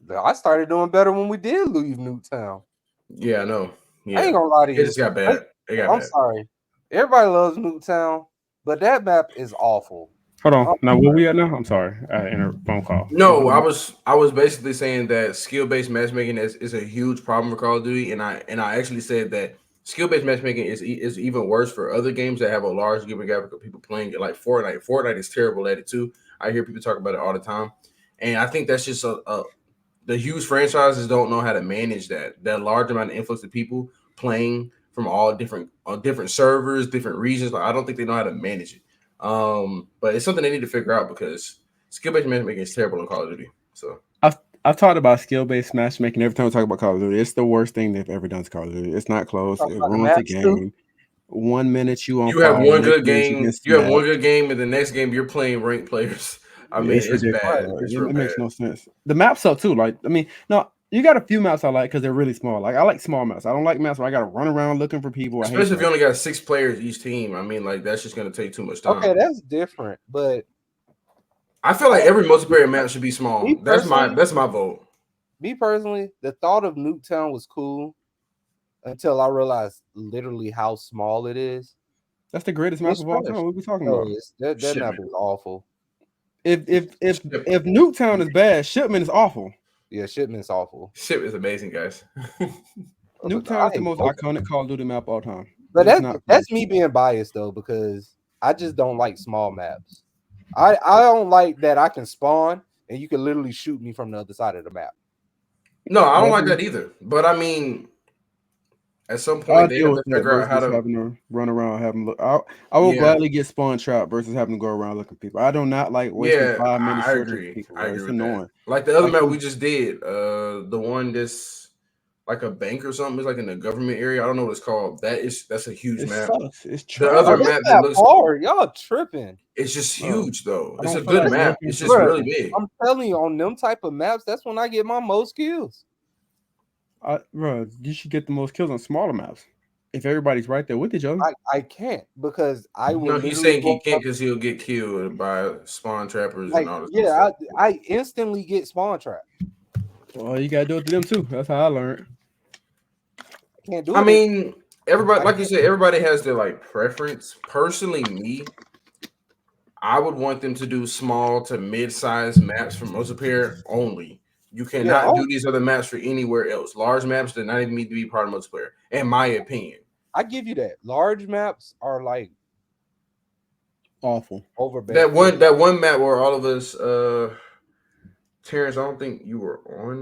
Speaker 2: I started doing better when we did leave Newtown.
Speaker 3: yeah, I know.
Speaker 2: I
Speaker 3: Yeah,
Speaker 2: ain't gonna lie to
Speaker 3: it
Speaker 2: you.
Speaker 3: just got bad. It got
Speaker 2: I'm
Speaker 3: bad.
Speaker 2: sorry. Everybody loves Newtown, but that map is awful.
Speaker 1: Hold on.
Speaker 2: I'm
Speaker 1: Now, where
Speaker 2: sorry.
Speaker 1: we at now? I'm sorry. I entered a phone call.
Speaker 3: No, I was basically saying that skill based matchmaking is a huge problem for Call of Duty, and I actually said that skill based matchmaking is even worse for other games that have a large demographic of people playing it, like Fortnite. Fortnite is terrible at it too. I hear people talk about it all the time, and I think that's just the huge franchises don't know how to manage that large amount of influx of people playing from all different servers, different regions. Like, I don't think they know how to manage it. But it's something they need to figure out because skill based matchmaking is terrible in Call of Duty. So
Speaker 1: I've talked about skill based matchmaking every time we talk about Call of Duty. It's the worst thing they've ever done to Call of Duty. It's not close.
Speaker 2: Talk
Speaker 1: It
Speaker 2: about the
Speaker 1: ruins the
Speaker 2: maps too.
Speaker 1: game. 1 minute you on
Speaker 3: you have
Speaker 1: fire,
Speaker 3: one
Speaker 1: next
Speaker 3: good
Speaker 1: minute you
Speaker 3: game,
Speaker 1: get smacked.
Speaker 3: and the next game you're playing ranked players. I mean,
Speaker 1: It's
Speaker 3: it's
Speaker 1: ridiculous.
Speaker 3: bad.
Speaker 2: Right.
Speaker 3: It's
Speaker 1: It
Speaker 3: real
Speaker 1: makes
Speaker 3: bad.
Speaker 1: no sense. The maps suck too. Like, I mean, no, you got a few maps I like because they're really small. Like, I like small maps. I don't like maps where I got to run around looking for people. I hate
Speaker 3: Especially if you
Speaker 1: that.
Speaker 3: only got 6 players each team. I mean, like that's just gonna take too much
Speaker 2: Okay,
Speaker 3: time.
Speaker 2: that's different. But
Speaker 3: I feel like
Speaker 2: I,
Speaker 3: every multiplayer map should be small.
Speaker 2: me
Speaker 3: That's my
Speaker 2: personally,
Speaker 3: that's my vote.
Speaker 2: the thought of Newtown was cool until I realized literally how small it is.
Speaker 1: That's the greatest map
Speaker 2: It's
Speaker 1: of all time.
Speaker 2: trash.
Speaker 1: What are we talking
Speaker 2: No,
Speaker 1: about?
Speaker 2: that map
Speaker 3: Shipment.
Speaker 2: is awful.
Speaker 1: If Newtown is bad, Shipment is awful.
Speaker 2: Yeah, shipment's awful.
Speaker 3: Ship is amazing, guys.
Speaker 2: But
Speaker 1: Newtown
Speaker 2: I
Speaker 1: is the
Speaker 2: hate
Speaker 1: most
Speaker 2: both of them.
Speaker 1: iconic Call of Duty map of all time.
Speaker 2: But
Speaker 1: It's not
Speaker 2: that's
Speaker 1: close.
Speaker 2: me being biased though, because I just don't like small maps. I don't like that I can spawn and you can literally shoot me from the other side of the map.
Speaker 3: No, I don't
Speaker 1: That's
Speaker 3: like that either. But I mean, at some
Speaker 1: I'll
Speaker 3: point they
Speaker 1: deal
Speaker 3: have
Speaker 1: with
Speaker 3: to
Speaker 1: that
Speaker 3: figure out how
Speaker 1: versus
Speaker 3: to.
Speaker 1: having to run around, having look. I will
Speaker 3: Yeah,
Speaker 1: gladly get spawn trap versus having to go around looking for people. I do not like wasting
Speaker 3: yeah,
Speaker 1: 5 minutes
Speaker 3: I
Speaker 1: searching for
Speaker 3: agree.
Speaker 1: people,
Speaker 3: I
Speaker 1: bro.
Speaker 3: agree
Speaker 1: It's
Speaker 3: with that.
Speaker 1: annoying.
Speaker 3: Like the other
Speaker 1: Like
Speaker 3: map we
Speaker 1: you,
Speaker 3: just did, the one that's like a bank or something. It's like in the government area. I don't know what it's called. That's a huge
Speaker 1: it
Speaker 3: map.
Speaker 1: sucks. It's
Speaker 3: The
Speaker 2: Oh,
Speaker 3: other
Speaker 1: trash.
Speaker 2: this
Speaker 3: map that
Speaker 2: map
Speaker 3: looks,
Speaker 2: hard. Y'all tripping.
Speaker 3: it's just
Speaker 1: Bro,
Speaker 3: huge though.
Speaker 1: I
Speaker 3: It's a
Speaker 1: don't feel
Speaker 3: good
Speaker 1: like
Speaker 3: map.
Speaker 1: looking
Speaker 3: It's
Speaker 1: for
Speaker 3: just
Speaker 2: Bro,
Speaker 3: really
Speaker 1: people.
Speaker 3: big.
Speaker 2: I'm telling you, on them type of maps, that's when I get my most kills.
Speaker 1: Bro, you should get the most kills on smaller maps. If everybody's right there with each other,
Speaker 2: I can't because I will
Speaker 3: No, he's
Speaker 2: literally
Speaker 3: saying he
Speaker 2: go
Speaker 3: can't
Speaker 2: up
Speaker 3: because he'll get killed by spawn trappers and
Speaker 2: like
Speaker 3: all this other
Speaker 2: yeah,
Speaker 3: stuff.
Speaker 2: I instantly get spawn trapped.
Speaker 1: well, you gotta do it to them too. That's how I learned.
Speaker 2: I can't do
Speaker 3: I
Speaker 2: it.
Speaker 3: mean, everybody,
Speaker 2: I
Speaker 3: like you
Speaker 2: can't.
Speaker 3: said, everybody has their like preference. Personally, I would want them to do small to mid-sized maps for multiplayer only You
Speaker 2: Yeah,
Speaker 3: cannot do these other maps for anywhere else. Large maps do not even need to be part of multiplayer, in my opinion.
Speaker 2: I give you that. Large maps are like
Speaker 1: Awful.
Speaker 2: overbet.
Speaker 3: That one map where all of us, Terrence, I don't think you were on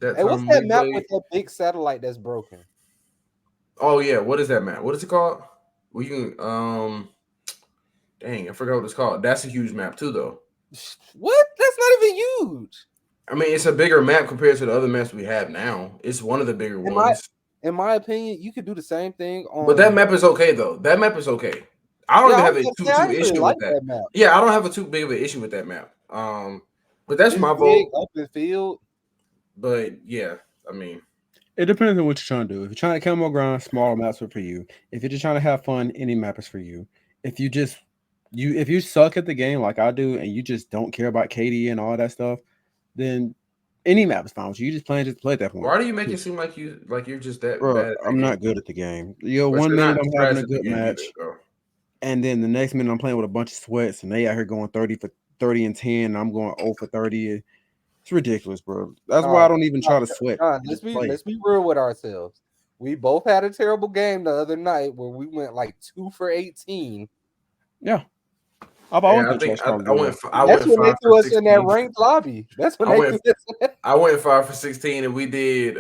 Speaker 3: that
Speaker 2: Hey, what's
Speaker 3: time
Speaker 2: that
Speaker 3: we
Speaker 2: map
Speaker 3: played.
Speaker 2: with that big satellite that's broken?
Speaker 3: Oh yeah, what is that map? What is it called? We can dang, I forgot what it's called. That's a huge map too, though.
Speaker 2: What? That's not even huge.
Speaker 3: I mean, it's a bigger map compared to the other maps we have now. It's one of the bigger
Speaker 2: In my
Speaker 3: ones.
Speaker 2: in my opinion, you could do the same thing
Speaker 3: But that
Speaker 2: on.
Speaker 3: map is okay though. That map is okay. I don't
Speaker 2: Yeah,
Speaker 3: even
Speaker 2: I
Speaker 3: have
Speaker 2: was
Speaker 3: a
Speaker 2: gonna
Speaker 3: too
Speaker 2: say I
Speaker 3: too
Speaker 2: actually
Speaker 3: issue
Speaker 2: like
Speaker 3: with that.
Speaker 2: that map.
Speaker 3: Yeah, I don't have a too big of an issue with that map. But that's
Speaker 2: It's
Speaker 3: my
Speaker 2: big,
Speaker 3: vote.
Speaker 2: open field.
Speaker 3: But yeah, I mean,
Speaker 1: It depends on what you're trying to do. If you're trying to camo grind, smaller maps are for you. If you're just trying to have fun, any map is for you. If you just if you suck at the game like I do and you just don't care about KD and all that stuff, then any map is fine with you. You just playing just to play at that point.
Speaker 3: why do you make it seem like you're just that
Speaker 1: Bro,
Speaker 3: bad at that
Speaker 1: I'm
Speaker 3: game?
Speaker 1: not good at the game. You know,
Speaker 3: But
Speaker 1: one
Speaker 3: you're
Speaker 1: minute
Speaker 3: not
Speaker 1: I'm having
Speaker 3: trash
Speaker 1: a
Speaker 3: at the
Speaker 1: good
Speaker 3: game either,
Speaker 1: match,
Speaker 3: though.
Speaker 1: and then the next minute I'm playing with a bunch of sweats, and they out here going 30 and 10, and I'm going 0 for 30. It's ridiculous, bro. That's why
Speaker 2: Nah,
Speaker 1: I don't even try to sweat.
Speaker 2: nah,
Speaker 1: Just play.
Speaker 2: let's be real with ourselves. We both had a terrible game the other night where we went like 2 for 18.
Speaker 1: Yeah, I've always
Speaker 3: Yeah, I
Speaker 1: been
Speaker 3: think
Speaker 1: trash Call of
Speaker 3: I
Speaker 1: Duty.
Speaker 3: went I
Speaker 2: That's
Speaker 3: went
Speaker 2: when they
Speaker 3: five for
Speaker 2: threw us in that
Speaker 3: 16.
Speaker 2: ranked lobby. That's when
Speaker 3: I
Speaker 2: they
Speaker 3: went
Speaker 2: threw us in.
Speaker 3: I went 5 for 16, and we did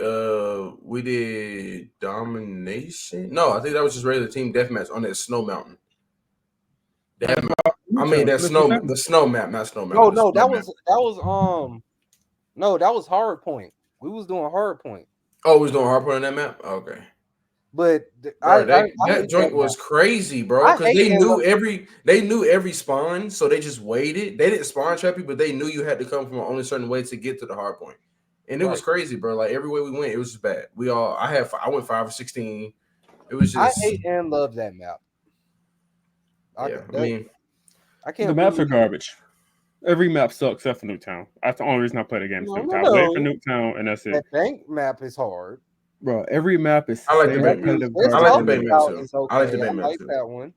Speaker 3: domination. No, I think that was just regular team deathmatch on that snow mountain. That I mean that
Speaker 1: That's what
Speaker 3: snow
Speaker 1: happened.
Speaker 3: the snow map, not snow
Speaker 2: No,
Speaker 3: mountain, the
Speaker 2: no,
Speaker 3: snow map.
Speaker 2: no, that was hard point. We was doing hard point.
Speaker 3: Oh, we was doing hardpoint on that map. Okay,
Speaker 2: But
Speaker 3: bro,
Speaker 2: I
Speaker 3: that
Speaker 2: hate that
Speaker 3: joint
Speaker 2: map.
Speaker 3: was crazy, bro.
Speaker 2: I
Speaker 3: Because
Speaker 2: hate and love.
Speaker 3: they knew every spawn, so they just waited. They didn't spawn trap you, but they knew you had to come from only a certain way to get to the hard point. And it was
Speaker 2: Right.
Speaker 3: crazy, bro. Like every way we went, it was just bad. I went 5 for 16. It was
Speaker 2: I
Speaker 3: just
Speaker 2: hate and love that map.
Speaker 3: yeah. I mean,
Speaker 2: I
Speaker 1: The
Speaker 2: can't
Speaker 1: maps are
Speaker 2: believe.
Speaker 1: garbage. Every map sucks except for Nuketown. That's the only reason I play the game is
Speaker 2: No, no,
Speaker 1: Nuketown. I wait for
Speaker 2: no.
Speaker 1: Nuketown and that's it.
Speaker 2: That bank map is hard.
Speaker 1: Bro, every map is the
Speaker 3: I like the
Speaker 1: same
Speaker 3: bank map.
Speaker 1: repetitive
Speaker 3: I
Speaker 2: This
Speaker 1: garbage
Speaker 3: like the
Speaker 1: to
Speaker 2: Tulsa
Speaker 3: bank
Speaker 1: me.
Speaker 3: map
Speaker 2: route
Speaker 3: too.
Speaker 2: is
Speaker 3: I like the
Speaker 2: okay. I
Speaker 3: bank map
Speaker 2: like
Speaker 3: too.
Speaker 2: that one.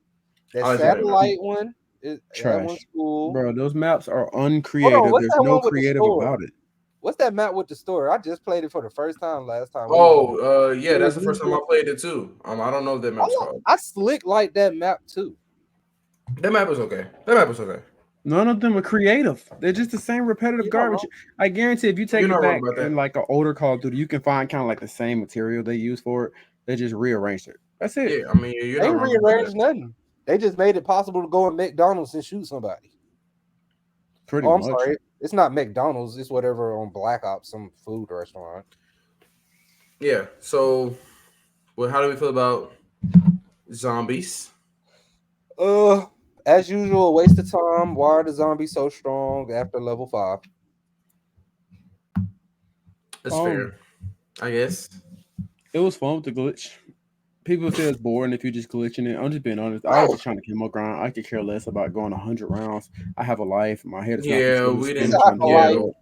Speaker 2: That
Speaker 3: I like the bank map.
Speaker 2: satellite one is that one's
Speaker 1: Trash.
Speaker 2: cool.
Speaker 1: Bro, those maps are
Speaker 2: Hold on,
Speaker 1: uncreative.
Speaker 2: what's
Speaker 1: There's
Speaker 2: that
Speaker 1: no
Speaker 2: one with the
Speaker 1: creative
Speaker 2: store?
Speaker 1: about it.
Speaker 2: What's that map with the store? I just played it for the first time last time we was on.
Speaker 3: Oh, yeah,
Speaker 2: It
Speaker 3: that's
Speaker 2: was
Speaker 3: the
Speaker 2: me
Speaker 3: first time
Speaker 2: doing-
Speaker 3: I played it too. I don't know what that map's called.
Speaker 2: I slick like that map too.
Speaker 3: That map was okay. That map was okay.
Speaker 1: None of them are creative. They're just the same repetitive
Speaker 2: You're not
Speaker 1: garbage.
Speaker 2: wrong.
Speaker 1: I guarantee if you take
Speaker 3: You're
Speaker 1: it
Speaker 3: not wrong
Speaker 1: back
Speaker 3: about
Speaker 1: in
Speaker 3: that.
Speaker 1: like an older Call of Duty, you can find kind of like the same material they use for it. They just rearranged it. That's it.
Speaker 3: Yeah, I mean, you're
Speaker 2: They
Speaker 3: not
Speaker 2: ain't
Speaker 3: wrong about that.
Speaker 2: rearranged nothing. They just made it possible to go in McDonald's and shoot somebody.
Speaker 1: Pretty
Speaker 2: Oh, I'm
Speaker 1: much.
Speaker 2: sorry. It's not McDonald's. It's whatever on Black Ops, some food restaurant.
Speaker 3: Yeah. So, well, how do we feel about zombies?
Speaker 2: As usual, a waste of time. Why are the zombies so strong after level 5?
Speaker 3: That's
Speaker 1: Um,
Speaker 3: fair, I guess.
Speaker 1: it was fun with the glitch. People say it's boring if you're just glitching it. I'm just being honest. I was just trying to kill my grind. I could care less about going 100 rounds. I have a life. My head is not
Speaker 3: Yeah,
Speaker 1: continuing to
Speaker 3: we
Speaker 1: spin
Speaker 3: didn't.
Speaker 1: trying to do
Speaker 3: Yeah,
Speaker 1: the world.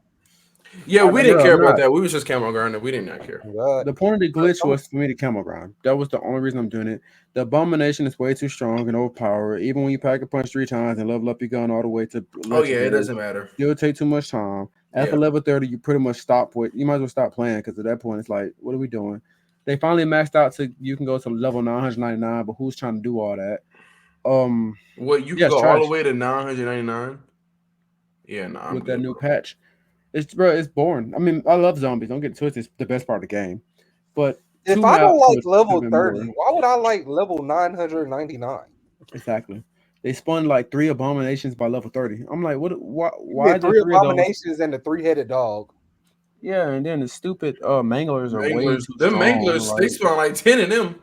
Speaker 3: yeah, we didn't
Speaker 1: Bro,
Speaker 3: care
Speaker 1: I'm
Speaker 3: about
Speaker 1: not.
Speaker 3: that. We was just camera grinding. We did not care.
Speaker 2: God.
Speaker 1: The point of the glitch was for me to camo grind. That was the only reason I'm doing it. The abomination is way too strong and overpowered. Even when you pack a punch 3 times and level up your gun all the way to
Speaker 3: Oh yeah, it
Speaker 1: legendary,
Speaker 3: doesn't matter.
Speaker 1: it'll take too much time. After
Speaker 3: Yeah,
Speaker 1: level 30, you pretty much stop with. You might as well stop playing because at that point it's like, what are we doing? They finally maxed out to you can go to level 999, but who's trying to do all that?
Speaker 3: what you
Speaker 1: Yeah,
Speaker 3: can
Speaker 1: it's
Speaker 3: go all the
Speaker 1: trash
Speaker 3: way to 999. Yeah, no, I'm
Speaker 1: with that
Speaker 3: good,
Speaker 1: new
Speaker 3: bro.
Speaker 1: patch. It's bro, it's boring. I mean, I love zombies. Don't get it twisted. It's the best part of the game. But
Speaker 2: If
Speaker 1: two
Speaker 2: I don't
Speaker 1: maps
Speaker 2: like
Speaker 1: would have
Speaker 2: level
Speaker 1: been
Speaker 2: 30,
Speaker 1: more.
Speaker 2: why would I like level 999?
Speaker 1: Exactly. They spun like 3 abominations by level 30. I'm like, what?
Speaker 2: You
Speaker 1: Why
Speaker 2: get
Speaker 1: are there
Speaker 2: 3
Speaker 1: three of those?
Speaker 2: abominations and the 3-headed dog.
Speaker 1: Yeah, and then the stupid manglers are way
Speaker 3: Manglers,
Speaker 1: too
Speaker 3: them
Speaker 1: strong.
Speaker 3: manglers, they
Speaker 1: Like,
Speaker 3: spawn like 10 of them.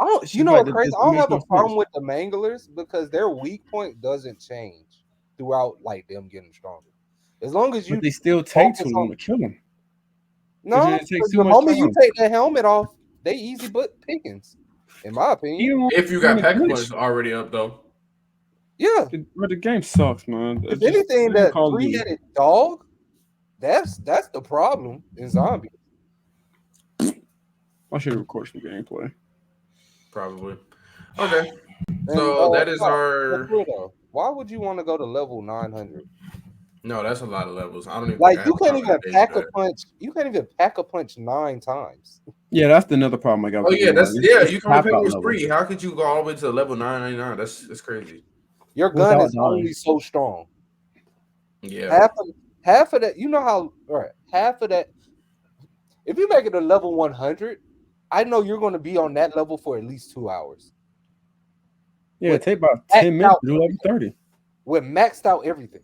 Speaker 2: I don't,
Speaker 1: it's
Speaker 2: you
Speaker 1: just
Speaker 2: know
Speaker 1: like
Speaker 2: what crazy?
Speaker 1: it
Speaker 2: I don't
Speaker 1: makes
Speaker 2: have
Speaker 1: no
Speaker 2: a
Speaker 1: sense.
Speaker 2: problem with the manglers because their weak point doesn't change throughout like them getting stronger. As long as
Speaker 1: But
Speaker 2: you
Speaker 1: they still take too
Speaker 2: focus on
Speaker 1: long to kill them.
Speaker 2: no,
Speaker 1: It takes
Speaker 2: 'cause
Speaker 1: too
Speaker 2: the
Speaker 1: much
Speaker 2: moment you
Speaker 1: time.
Speaker 2: take the helmet off, they easy but pickings, in my opinion.
Speaker 1: Even
Speaker 3: If you
Speaker 1: when
Speaker 3: got
Speaker 1: the
Speaker 3: pack a
Speaker 1: glitch,
Speaker 3: punch already up though.
Speaker 1: the game sucks, man.
Speaker 2: If
Speaker 1: It's just
Speaker 2: anything,
Speaker 1: this is
Speaker 2: that
Speaker 1: Call of Duty.
Speaker 2: 3-headed dog, that's the problem in zombies.
Speaker 1: I should have recorded some gameplay.
Speaker 3: Probably. Okay.
Speaker 2: And
Speaker 3: So that is
Speaker 2: no, but
Speaker 3: our
Speaker 2: for real though, why would you want to go to level 900?
Speaker 3: No, that's a lot of levels. I don't even think
Speaker 2: Like
Speaker 3: I
Speaker 2: you
Speaker 3: have
Speaker 2: can't
Speaker 3: time
Speaker 2: even
Speaker 3: to do
Speaker 2: pack a
Speaker 3: that.
Speaker 2: punch. You can't even pack a punch 9 times.
Speaker 1: Yeah, that's another problem I got with
Speaker 3: Oh
Speaker 1: the
Speaker 3: yeah,
Speaker 1: game. Like
Speaker 3: that's yeah.
Speaker 1: it's
Speaker 3: You can only
Speaker 1: tap
Speaker 3: pay
Speaker 1: out
Speaker 3: with
Speaker 1: level
Speaker 3: spree. How could you go all the way to level 999? That's crazy.
Speaker 2: Your gun
Speaker 1: without
Speaker 2: is only
Speaker 1: dying.
Speaker 2: so strong.
Speaker 3: Yeah.
Speaker 2: Half of that. You know how? All right, half of that. If you make it a level 100, I know you're going to be on that level for at least 2 hours
Speaker 1: Yeah, it
Speaker 2: with
Speaker 1: take about
Speaker 2: maxed
Speaker 1: 10 minutes
Speaker 2: out
Speaker 1: to do level
Speaker 2: everything.
Speaker 1: 30.
Speaker 2: With maxed out everything.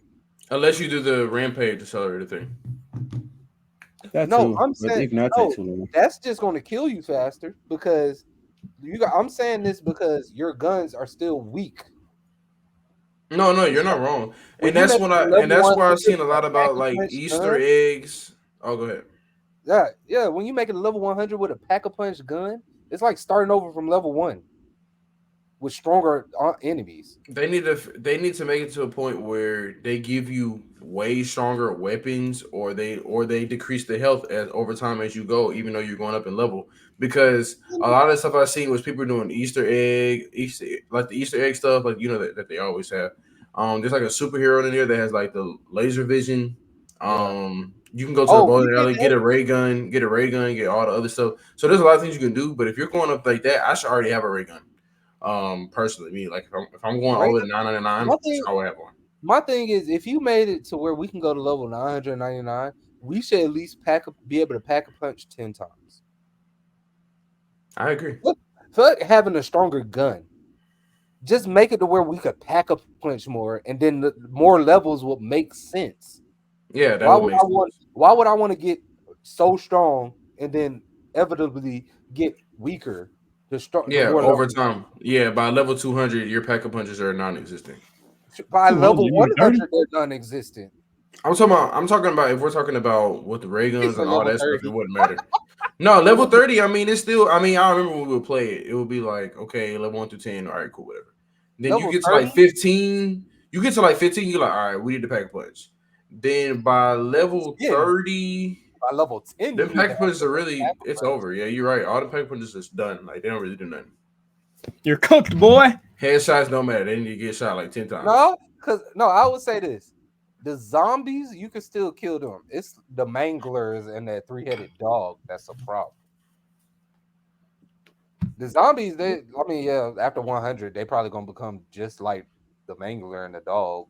Speaker 3: Unless you do the rampage accelerator thing.
Speaker 1: That
Speaker 2: No,
Speaker 1: too,
Speaker 2: I'm
Speaker 1: but
Speaker 2: saying
Speaker 1: even that take
Speaker 2: no.
Speaker 1: too long.
Speaker 2: That's just going to kill you faster because you got. I'm saying this because your guns are still weak.
Speaker 3: No, you're not wrong.
Speaker 2: When you make a
Speaker 3: And
Speaker 2: level
Speaker 3: that's where I've
Speaker 2: 100
Speaker 3: seen a
Speaker 2: with a
Speaker 3: lot
Speaker 2: pack
Speaker 3: about
Speaker 2: a
Speaker 3: like
Speaker 2: punch
Speaker 3: Easter
Speaker 2: gun,
Speaker 3: eggs. Oh, go ahead.
Speaker 2: yeah. When you make it a level 100 with a pack a punch gun, it's like starting over from level 1 with stronger enemies.
Speaker 3: They need to make it to a point where they give you way stronger weapons, or they decrease the health as over time as you go, even though you're going up in level. Because a lot of the stuff I've seen was people doing Easter like the Easter egg stuff, like that they always have. There's like a superhero in there that has like the laser vision.
Speaker 2: Yeah.
Speaker 3: You can go to the
Speaker 2: Oh, we
Speaker 3: bowling
Speaker 2: did
Speaker 3: alley,
Speaker 2: that.
Speaker 3: get a ray gun, get all the other stuff. So there's a lot of things you can do. But if you're going up like that, I should already have a ray gun. Personally, me like if I'm going all the way to
Speaker 2: My
Speaker 3: 999,
Speaker 2: thing,
Speaker 3: I would have one.
Speaker 2: my thing is, if you made it to where we can go to level 999, we should at least be able to pack a punch 10 times.
Speaker 3: I agree.
Speaker 2: Fuck having a stronger gun. Just make it to where we could pack a punch more, and then the more levels will make sense.
Speaker 3: Yeah, that would make sense.
Speaker 2: Why would I want to get so strong and then inevitably get weaker the
Speaker 3: Yeah,
Speaker 2: more
Speaker 3: over
Speaker 2: levels
Speaker 3: time. Yeah, by level 200, your pack of punches are non-existent.
Speaker 2: by
Speaker 1: 200,
Speaker 2: level
Speaker 1: you mean 30?
Speaker 2: 100 they're non-existent.
Speaker 3: I'm talking about if we're talking about with the ray
Speaker 2: It's
Speaker 3: guns
Speaker 2: a
Speaker 3: and all
Speaker 2: level
Speaker 3: that stuff, it
Speaker 2: 30.
Speaker 3: wouldn't matter. No, level 30, I mean, it's still, I mean, I remember when we would play it, it would be like, okay, level 1 through 10, all right, cool, whatever. Then you
Speaker 2: Level
Speaker 3: get to like
Speaker 2: 30
Speaker 3: 15, you're like, all right, we need to pack a punch. Then by level
Speaker 2: again.
Speaker 3: 30,
Speaker 2: By level 10
Speaker 3: them
Speaker 2: you need to
Speaker 3: pack
Speaker 2: have
Speaker 3: punches are
Speaker 2: a pack
Speaker 3: really,
Speaker 2: a
Speaker 3: it's
Speaker 2: punch.
Speaker 3: over. Yeah, you're right. All the pack punches is done. Like, they don't really do nothing.
Speaker 1: You're cooked, boy.
Speaker 3: Headshots don't matter. They need to get shot like 10 times.
Speaker 2: No, I would say this. The zombies, you can still kill them. It's the manglers and that three-headed dog that's a problem. The zombies, yeah, after 100, they probably gonna become just like the mangler and the dog.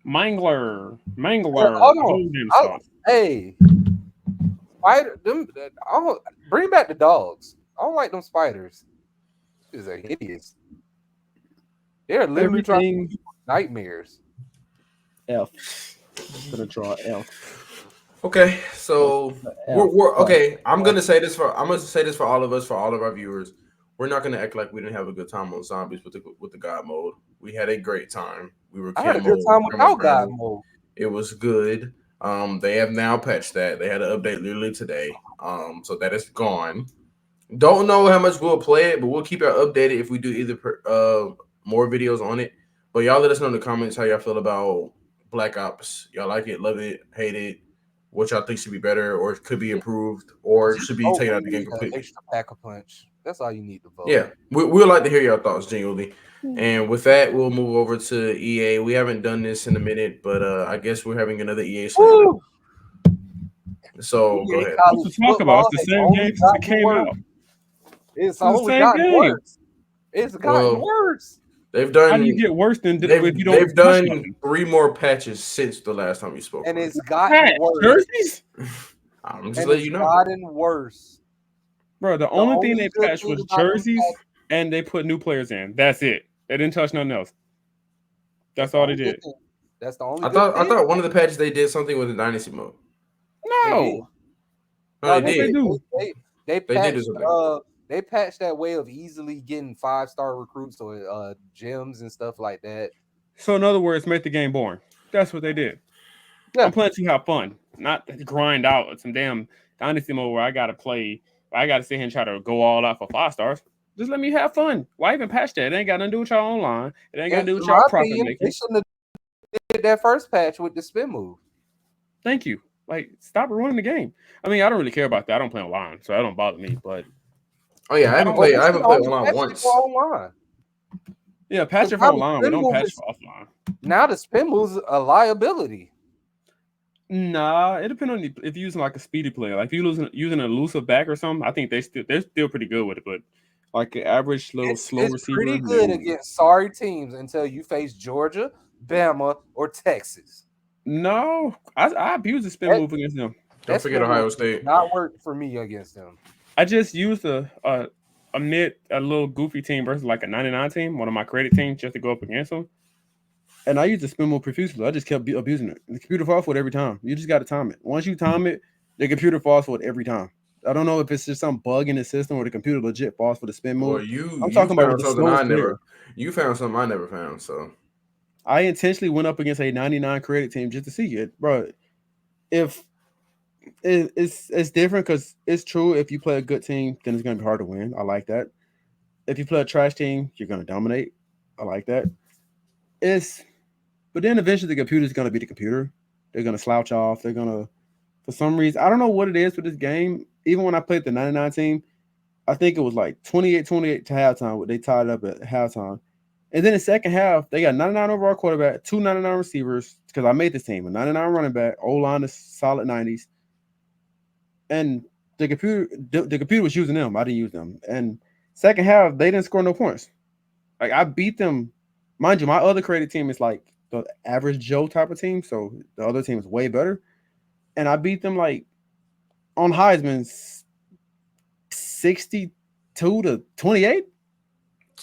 Speaker 1: Mangler,
Speaker 2: Hold on.
Speaker 1: whole damn sauce.
Speaker 2: Hey, spider, bring back the dogs. I don't like them spiders. These are hideous. They're literally trying to
Speaker 1: Everything
Speaker 2: give you nightmares.
Speaker 1: F. Gonna draw F.
Speaker 3: Okay, so
Speaker 1: F.
Speaker 3: we're okay. I'm gonna say this for all of us, for all of our viewers. We're not gonna act like we didn't have a good time on zombies with the god mode. We had a great time. We were
Speaker 2: I had a good time
Speaker 3: camo
Speaker 2: without God
Speaker 3: brown.
Speaker 2: mode.
Speaker 3: It was good. They have now patched that. They had an update literally today. So that is gone. Don't know how much we'll play it, but we'll keep y'all updated if we do more videos on it. But y'all let us know in the comments how y'all feel about Black Ops. Y'all like it, love it, hate it, what y'all think should be better or could be improved or
Speaker 2: Just
Speaker 3: should be
Speaker 2: vote
Speaker 3: taken out
Speaker 2: when
Speaker 3: of the
Speaker 2: you
Speaker 3: game
Speaker 2: need an
Speaker 3: completely.
Speaker 2: extra pack a punch. That's all you need to vote.
Speaker 3: Yeah, we'd like to hear your thoughts genuinely. And with that, we'll move over to EA. We haven't done this in a minute, but I guess we're having another EA slander.
Speaker 2: Woo!
Speaker 3: So go
Speaker 2: EA
Speaker 3: ahead.
Speaker 1: What to
Speaker 2: college
Speaker 1: talk about?
Speaker 2: football
Speaker 1: It's the
Speaker 2: has
Speaker 1: same
Speaker 2: only
Speaker 1: game since it
Speaker 2: gotten
Speaker 1: came
Speaker 2: worse.
Speaker 1: out.
Speaker 2: It's
Speaker 1: It's the
Speaker 2: only
Speaker 1: same
Speaker 2: gotten
Speaker 1: game.
Speaker 2: worse. It's gotten
Speaker 3: Well,
Speaker 2: worse.
Speaker 3: they've
Speaker 1: How do you
Speaker 3: done
Speaker 1: get worse than if you
Speaker 3: they've
Speaker 1: don't touch
Speaker 3: done
Speaker 1: nothing?
Speaker 3: 3 more patches since the last time we spoke
Speaker 2: And
Speaker 3: on it.
Speaker 2: it's gotten
Speaker 1: Patch
Speaker 2: worse.
Speaker 1: jerseys,
Speaker 3: I'm just
Speaker 2: And
Speaker 3: letting
Speaker 2: it's
Speaker 3: you know.
Speaker 2: gotten worse.
Speaker 1: bro. The
Speaker 2: The
Speaker 1: only thing
Speaker 2: only
Speaker 1: they
Speaker 2: good
Speaker 1: patched
Speaker 2: thing
Speaker 1: was
Speaker 2: about them
Speaker 1: jerseys,
Speaker 2: patches,
Speaker 1: and they put new players in. That's it. They didn't touch nothing else.
Speaker 2: that's
Speaker 1: That's
Speaker 2: the
Speaker 1: all they
Speaker 2: only good
Speaker 1: did.
Speaker 2: thing. That's the only
Speaker 3: I
Speaker 2: good
Speaker 3: thought
Speaker 2: thing
Speaker 3: one of the patches they did something with the dynasty mode.
Speaker 2: they did.
Speaker 1: No,
Speaker 3: No, they
Speaker 2: No, they
Speaker 1: what they
Speaker 3: did.
Speaker 2: did.
Speaker 1: do?
Speaker 2: They
Speaker 3: They did do
Speaker 2: patched
Speaker 3: something.
Speaker 2: they patched that way of easily getting 5-star recruits or gyms and stuff like that.
Speaker 1: So in other words, make the game boring. That's what they did. I'm
Speaker 2: Yeah.
Speaker 1: playing to have fun, not grind out some damn dynasty mode where I gotta play. I gotta sit here and try to go all out for 5 stars. Just let me have fun. Why even patch that? It ain't got nothing to do with y'all online. It ain't got to do
Speaker 2: In
Speaker 1: with
Speaker 2: my
Speaker 1: y'all profit
Speaker 2: opinion, they
Speaker 1: making.
Speaker 2: shouldn't have did that first patch with the spin move.
Speaker 1: Thank you. Like, stop ruining the game. I mean, I don't really care about that. I don't play online, so that don't bother me. But
Speaker 3: Oh yeah,
Speaker 1: I don't.
Speaker 2: Well, they
Speaker 3: I
Speaker 2: should
Speaker 3: haven't played
Speaker 2: only
Speaker 3: online
Speaker 2: patch it for
Speaker 3: once.
Speaker 2: online.
Speaker 1: Yeah, patch
Speaker 2: Because
Speaker 1: it for online, but don't patch for offline.
Speaker 2: now the spin move's a liability.
Speaker 1: Nah, it depends on if you're using like a speedy player. Like if you using an elusive back or something, I think they're still pretty good with it. But like an average little slow
Speaker 2: It's
Speaker 1: receiver,
Speaker 2: pretty good
Speaker 1: no,
Speaker 2: against sorry teams until you face Georgia, Bama, or Texas.
Speaker 1: no. I abuse the spin
Speaker 2: That
Speaker 1: move against them.
Speaker 3: Don't
Speaker 2: that
Speaker 3: forget
Speaker 2: spin move
Speaker 3: Ohio
Speaker 2: does
Speaker 3: State.
Speaker 2: not work for me against them.
Speaker 1: I just used a little goofy team versus like a 99 team, one of my credit teams, just to go up against them. And I used the spin move profusely. I just kept abusing it. The computer falls for it every time. You just got to time it. Once you time it, the computer falls for it every time. I don't know if it's just some bug in the system or the computer legit falls for the spin
Speaker 3: Well,
Speaker 1: move.
Speaker 3: you
Speaker 1: I'm
Speaker 3: you
Speaker 1: talking about
Speaker 3: found
Speaker 1: with the
Speaker 3: something I
Speaker 1: slowest
Speaker 3: never.
Speaker 1: player.
Speaker 3: You found something I never found. So
Speaker 1: I intentionally went up against a 99 credit team just to see it, bro. If it's different because it's true. If you play a good team, then it's gonna be hard to win. I like that. If you play a trash team, you're gonna dominate. I like that. It's but then eventually the computer's gonna be the computer. They're gonna slouch off. They're gonna for some reason I don't know what it is with this game. Even when I played the 99 team, I think it was like 28-28 to halftime. They tied up at halftime. And then the second half, they got 99 overall quarterback, two 99 receivers, because I made this team, a 99 running back, O line is solid 90s. And the computer was using them. I didn't use them. And second half, they didn't score no points. Like I beat them. Mind you, my other created team is like the average Joe type of team, so the other team is way better. And I beat them like on Heisman 62-28.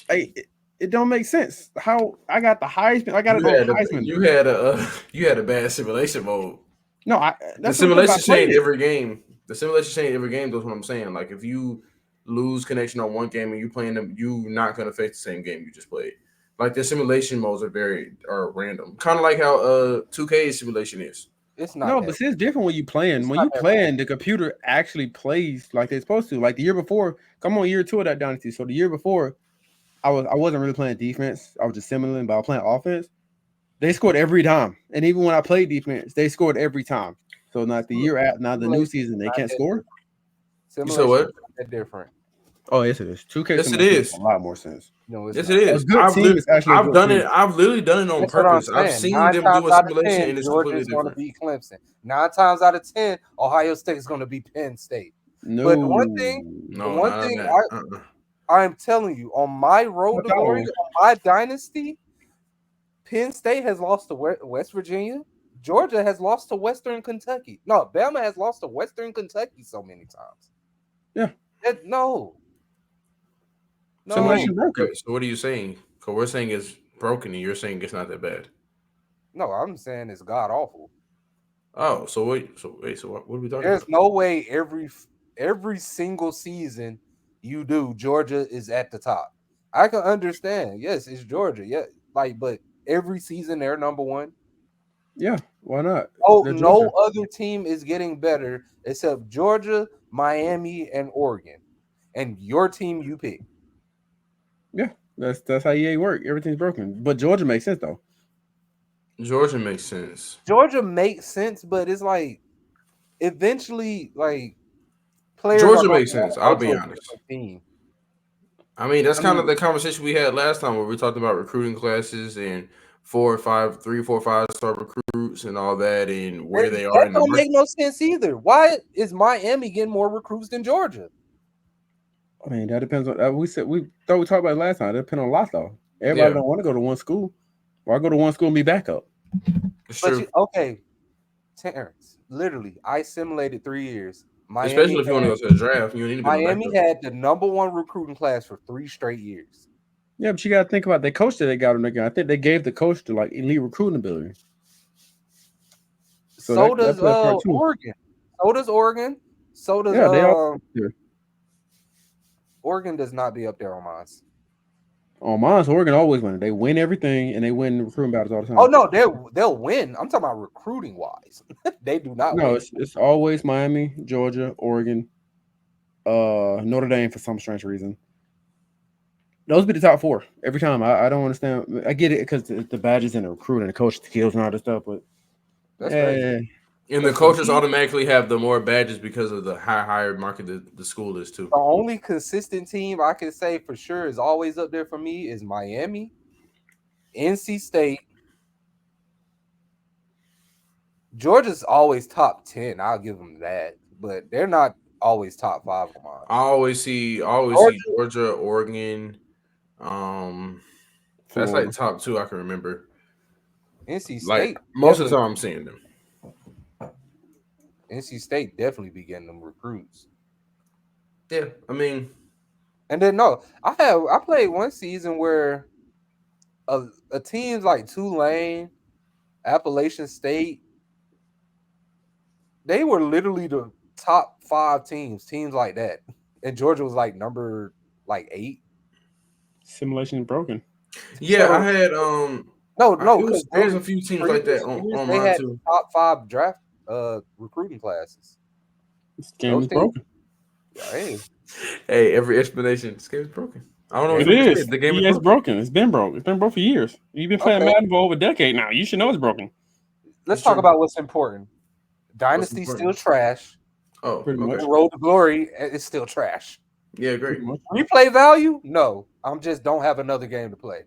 Speaker 1: Hey, it don't make sense. How I got the Heisman, I got it
Speaker 3: you
Speaker 1: on
Speaker 3: had a
Speaker 1: Heisman.
Speaker 3: you had a you had a bad simulation mode.
Speaker 1: No,
Speaker 3: The
Speaker 1: that's what I'm saying. I
Speaker 3: simulation
Speaker 1: played
Speaker 3: changed
Speaker 1: it.
Speaker 3: every game. The simulation changed every game. That's what I'm saying. Like if you lose connection on one game and you playing them, you not gonna face the same game you just played. Like the simulation modes are random. Kind of like how 2K simulation is.
Speaker 2: It's not
Speaker 1: No,
Speaker 2: that.
Speaker 1: but see, it's different when you playing.
Speaker 2: It's
Speaker 1: When
Speaker 2: not
Speaker 1: you
Speaker 2: that.
Speaker 1: playing, the computer actually plays like they're supposed to. Like the year before, come on, year two of that dynasty. So the year before, I wasn't really playing defense. I was just simulating, but I was playing offense. They scored every time, and even when I played defense, they scored every time. So not the year at now the new
Speaker 2: Simulation
Speaker 1: season,
Speaker 2: is
Speaker 1: they
Speaker 2: not
Speaker 1: can't
Speaker 2: that
Speaker 1: score.
Speaker 2: different.
Speaker 3: You said
Speaker 2: Simulation is
Speaker 3: what?
Speaker 2: not that different.
Speaker 1: Oh yes, it is. 2K
Speaker 3: Yes, it
Speaker 1: simulation makes a
Speaker 3: is.
Speaker 1: lot more sense.
Speaker 2: No, it's
Speaker 3: Yes, it
Speaker 2: not.
Speaker 1: A
Speaker 3: is.
Speaker 1: good team is actually a
Speaker 3: I've
Speaker 1: good
Speaker 3: done it.
Speaker 1: team.
Speaker 3: I've literally done it on
Speaker 2: That's what I'm
Speaker 3: purpose. I've
Speaker 2: saying.
Speaker 3: seen
Speaker 2: Nine
Speaker 3: them
Speaker 2: times
Speaker 3: do a
Speaker 2: out of
Speaker 3: simulation
Speaker 2: 10,
Speaker 3: and it's
Speaker 2: Georgia
Speaker 3: completely
Speaker 2: is going to
Speaker 3: different.
Speaker 2: beat Clemson. 9 times out of 10, Ohio State is going to beat Penn State. But
Speaker 1: No,
Speaker 2: the
Speaker 3: No,
Speaker 2: one
Speaker 3: not on
Speaker 2: thing
Speaker 3: that.
Speaker 2: I'm telling you, on my road
Speaker 1: what
Speaker 2: to
Speaker 1: that
Speaker 2: glory,
Speaker 1: one?
Speaker 2: on my dynasty, Penn State has lost to West Virginia. Georgia has lost to Western Kentucky. No, Bama has lost to Western Kentucky so many times.
Speaker 1: Yeah,
Speaker 2: No,
Speaker 3: So what do you?
Speaker 1: simulation
Speaker 2: no,
Speaker 1: broken.
Speaker 3: Okay, so what are you saying? Because we're saying it's broken, and you're saying it's not that bad.
Speaker 2: no. I'm saying it's god awful.
Speaker 3: Oh, so wait, so what are we talking
Speaker 2: There's
Speaker 3: about?
Speaker 2: no way every single season you do Georgia is at the top. I can understand. Yes, it's Georgia. Yeah, like but every season they're number one.
Speaker 1: Yeah, why not?
Speaker 2: Oh,
Speaker 1: They're
Speaker 2: no
Speaker 1: Georgia.
Speaker 2: other team is getting better except Georgia, Miami, and Oregon, and your team you pick.
Speaker 1: Yeah, that's how EA work. Everything's broken, but Georgia makes sense though.
Speaker 3: Georgia makes sense.
Speaker 2: Georgia makes sense, but it's like eventually, like players are
Speaker 3: Georgia
Speaker 2: going
Speaker 3: makes
Speaker 2: to want
Speaker 3: sense.
Speaker 2: to
Speaker 3: I'll
Speaker 2: go
Speaker 3: be
Speaker 2: to a
Speaker 3: honest.
Speaker 2: different team.
Speaker 3: I mean, that's
Speaker 1: I
Speaker 3: kind of
Speaker 1: mean,
Speaker 3: the conversation we had last time where we talked about recruiting classes and 3, 4, 5 star recruits and all that, and where they are
Speaker 2: That
Speaker 3: in the
Speaker 2: don't
Speaker 3: market.
Speaker 2: make no sense either. Why is Miami getting more recruits than Georgia?
Speaker 1: that depends on. We said we thought we talked about it last time. It depends on a lot though. Everybody
Speaker 3: Yeah,
Speaker 1: don't want to go to one school. Why go to one school and be backup?
Speaker 3: it's
Speaker 2: But
Speaker 3: true.
Speaker 2: okay, Terrence, literally, I simulated 3 years.
Speaker 3: Especially if you want to go to the draft, you need to be no
Speaker 2: Miami
Speaker 3: backup.
Speaker 2: had the number one recruiting class for 3 straight years.
Speaker 1: Yeah, but you got to think about the coach that they got on the game. I think they gave the coach to like elite recruiting ability. So
Speaker 2: So
Speaker 1: that
Speaker 2: does
Speaker 1: played a part too.
Speaker 2: Oregon. So does Oregon. So does
Speaker 1: Yeah, they all
Speaker 2: Oregon does not be up there on mine.
Speaker 1: on mine. Oregon always win. They win everything and they win recruiting battles all the
Speaker 2: Oh
Speaker 1: time.
Speaker 2: no, they'll win. I'm talking about recruiting wise. They do not
Speaker 1: No,
Speaker 2: win.
Speaker 1: it's always Miami, Georgia, Oregon, Notre Dame for some strange reason. Those be the top four every time. I don't understand. I get it because the badges and the recruiting and the coach skills and all this stuff, but
Speaker 2: That's crazy.
Speaker 1: eh,
Speaker 3: And the
Speaker 2: Because for
Speaker 3: coaches
Speaker 2: me,
Speaker 3: automatically have the more badges because of the higher market the school is too.
Speaker 2: the only consistent team I can say for sure is always up there for me is Miami, NC State, Georgia's always top 10. I'll give them that, but they're not always top 5 of mine.
Speaker 3: I always see
Speaker 2: Georgia,
Speaker 3: Georgia, Oregon. Um, that's like
Speaker 1: Florida.
Speaker 3: top two I can remember.
Speaker 2: NC
Speaker 3: Like
Speaker 2: State
Speaker 3: most of the
Speaker 2: definitely.
Speaker 3: time I'm seeing them.
Speaker 2: NC State definitely be getting them recruits.
Speaker 3: Yeah, I mean,
Speaker 2: And then no, I played one season where a teams like Tulane, Appalachian State, they were literally the top 5 teams like that, and Georgia was like number like 8.
Speaker 1: Simulation is broken.
Speaker 3: yeah, I
Speaker 2: So
Speaker 3: had
Speaker 2: no,
Speaker 3: it
Speaker 2: because
Speaker 3: was a few teams like that
Speaker 2: previous years
Speaker 3: on
Speaker 2: they
Speaker 3: mine
Speaker 2: had
Speaker 3: too.
Speaker 2: top 5 draft recruiting classes.
Speaker 1: This game
Speaker 2: Those
Speaker 1: is
Speaker 2: teams,
Speaker 1: broken.
Speaker 2: hey,
Speaker 3: Hey, every explanation, this game is broken. I don't know what
Speaker 1: It
Speaker 3: you want me to say.
Speaker 1: is.
Speaker 3: The game is
Speaker 1: EA's
Speaker 3: broken.
Speaker 1: broken. It's been broke. It's been broke for years. You've been playing
Speaker 2: okay.
Speaker 1: Madden for over a decade now. You should know it's broken.
Speaker 2: Let's
Speaker 3: It's
Speaker 2: talk
Speaker 3: true.
Speaker 2: about what's important.
Speaker 3: What's
Speaker 2: Dynasty's still
Speaker 3: important?
Speaker 2: trash.
Speaker 3: Oh,
Speaker 1: Pretty
Speaker 3: okay.
Speaker 1: much.
Speaker 2: And Road to Glory is still trash.
Speaker 3: Yeah, great.
Speaker 1: Pretty much.
Speaker 2: Replay value? No. I'm just don't have another game to play.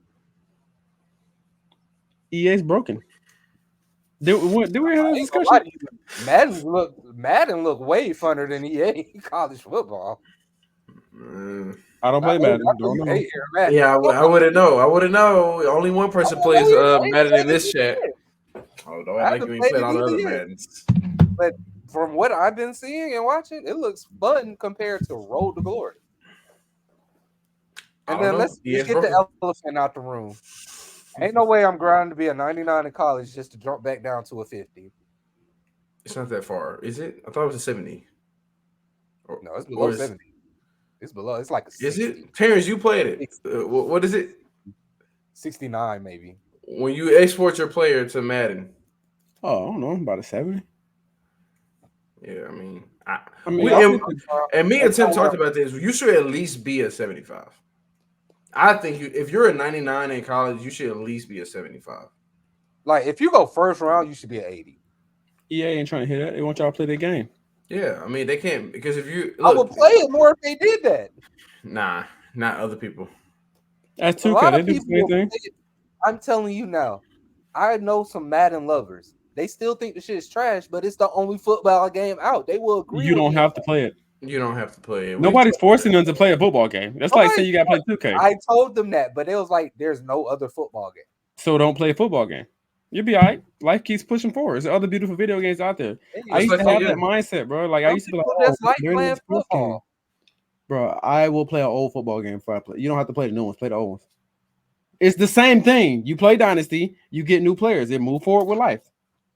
Speaker 1: EA's broken. Did we have
Speaker 2: I
Speaker 1: a
Speaker 2: ain't gonna lie
Speaker 1: discussion?
Speaker 2: to you. Madden look way funner than EA college football.
Speaker 3: Uh,
Speaker 1: I don't
Speaker 2: I,
Speaker 1: play
Speaker 2: I
Speaker 1: Madden.
Speaker 2: know
Speaker 1: Don't
Speaker 2: you
Speaker 1: know.
Speaker 2: hate here, Madden.
Speaker 3: yeah, I wouldn't know. I wouldn't know. Only one person plays
Speaker 2: I ain't
Speaker 3: Madden in
Speaker 2: played
Speaker 3: this
Speaker 2: it
Speaker 3: chat.
Speaker 2: yet.
Speaker 3: Oh, don't
Speaker 2: I
Speaker 3: act like
Speaker 2: haven't
Speaker 3: you ain't
Speaker 2: played
Speaker 3: played
Speaker 2: it
Speaker 3: all the
Speaker 2: either
Speaker 3: other
Speaker 2: yet.
Speaker 3: Maddens.
Speaker 2: But from what I've been seeing and watching, it looks fun compared to Road to Glory.
Speaker 3: I
Speaker 2: And
Speaker 3: don't
Speaker 2: then
Speaker 3: know.
Speaker 2: let's
Speaker 3: EA's
Speaker 2: get the
Speaker 3: broken.
Speaker 2: elephant out the room. Ain't no way I'm grinding to be a 99 in college just to jump back down to a 50.
Speaker 3: It's not that far, is it? I thought it was a 70.
Speaker 2: No, it's below
Speaker 3: Or
Speaker 2: 70. It's below. It's like a
Speaker 3: is
Speaker 2: 60.
Speaker 3: it? Terrence, you played it.
Speaker 2: 60,
Speaker 3: What is it?
Speaker 2: 69 maybe.
Speaker 3: When you export your player to Madden.
Speaker 1: Oh, I don't know. About a 70.
Speaker 3: Yeah, I mean,
Speaker 1: I mean,
Speaker 3: we
Speaker 1: I'll
Speaker 2: Y'all
Speaker 1: take
Speaker 2: see,
Speaker 1: it.
Speaker 3: and me
Speaker 2: hey,
Speaker 3: and Tim talked about this. You should at least be a 75. I think if you're a 99 in college, you should at least be a 75.
Speaker 2: like if you go first round, you should be at 80.
Speaker 1: EA ain't trying to hear that. They want y'all to play their game.
Speaker 3: Yeah, I mean they can't because if you
Speaker 2: I would
Speaker 3: look,
Speaker 2: play it more if they did that.
Speaker 3: nah, not other people.
Speaker 1: That's
Speaker 2: A
Speaker 1: 2K.
Speaker 2: lot
Speaker 1: They
Speaker 2: of
Speaker 1: do the
Speaker 2: people
Speaker 1: same
Speaker 2: will play
Speaker 1: thing.
Speaker 2: it. I'm telling you now. I know some Madden lovers. They still think the shit is trash, but it's the only football game out. They will agree
Speaker 1: You
Speaker 2: with
Speaker 1: don't
Speaker 2: me on
Speaker 1: have to
Speaker 2: that.
Speaker 1: play it.
Speaker 3: You don't have to play it.
Speaker 1: Nobody's forcing them to play a football game. That's like saying
Speaker 2: Nobody's
Speaker 1: you got to play 2K.
Speaker 2: I told them that, but it was like there's no other football game.
Speaker 1: So don't play a football game. You'll be all right. Life keeps pushing forward. There's other beautiful video games out there. I
Speaker 2: Hey,
Speaker 3: Just
Speaker 1: used
Speaker 3: like
Speaker 1: to
Speaker 3: that,
Speaker 1: have
Speaker 3: yeah.
Speaker 1: that mindset, bro. Like I
Speaker 2: some
Speaker 1: used to be like,
Speaker 2: people
Speaker 1: oh,
Speaker 2: just like
Speaker 1: they're in
Speaker 2: playing
Speaker 1: this sports game.
Speaker 2: football.
Speaker 1: Bro, I will play an old football game before I play. You don't have to play the new ones. Play the old ones. It's the same thing. You play Dynasty, you get new players. It move forward with life.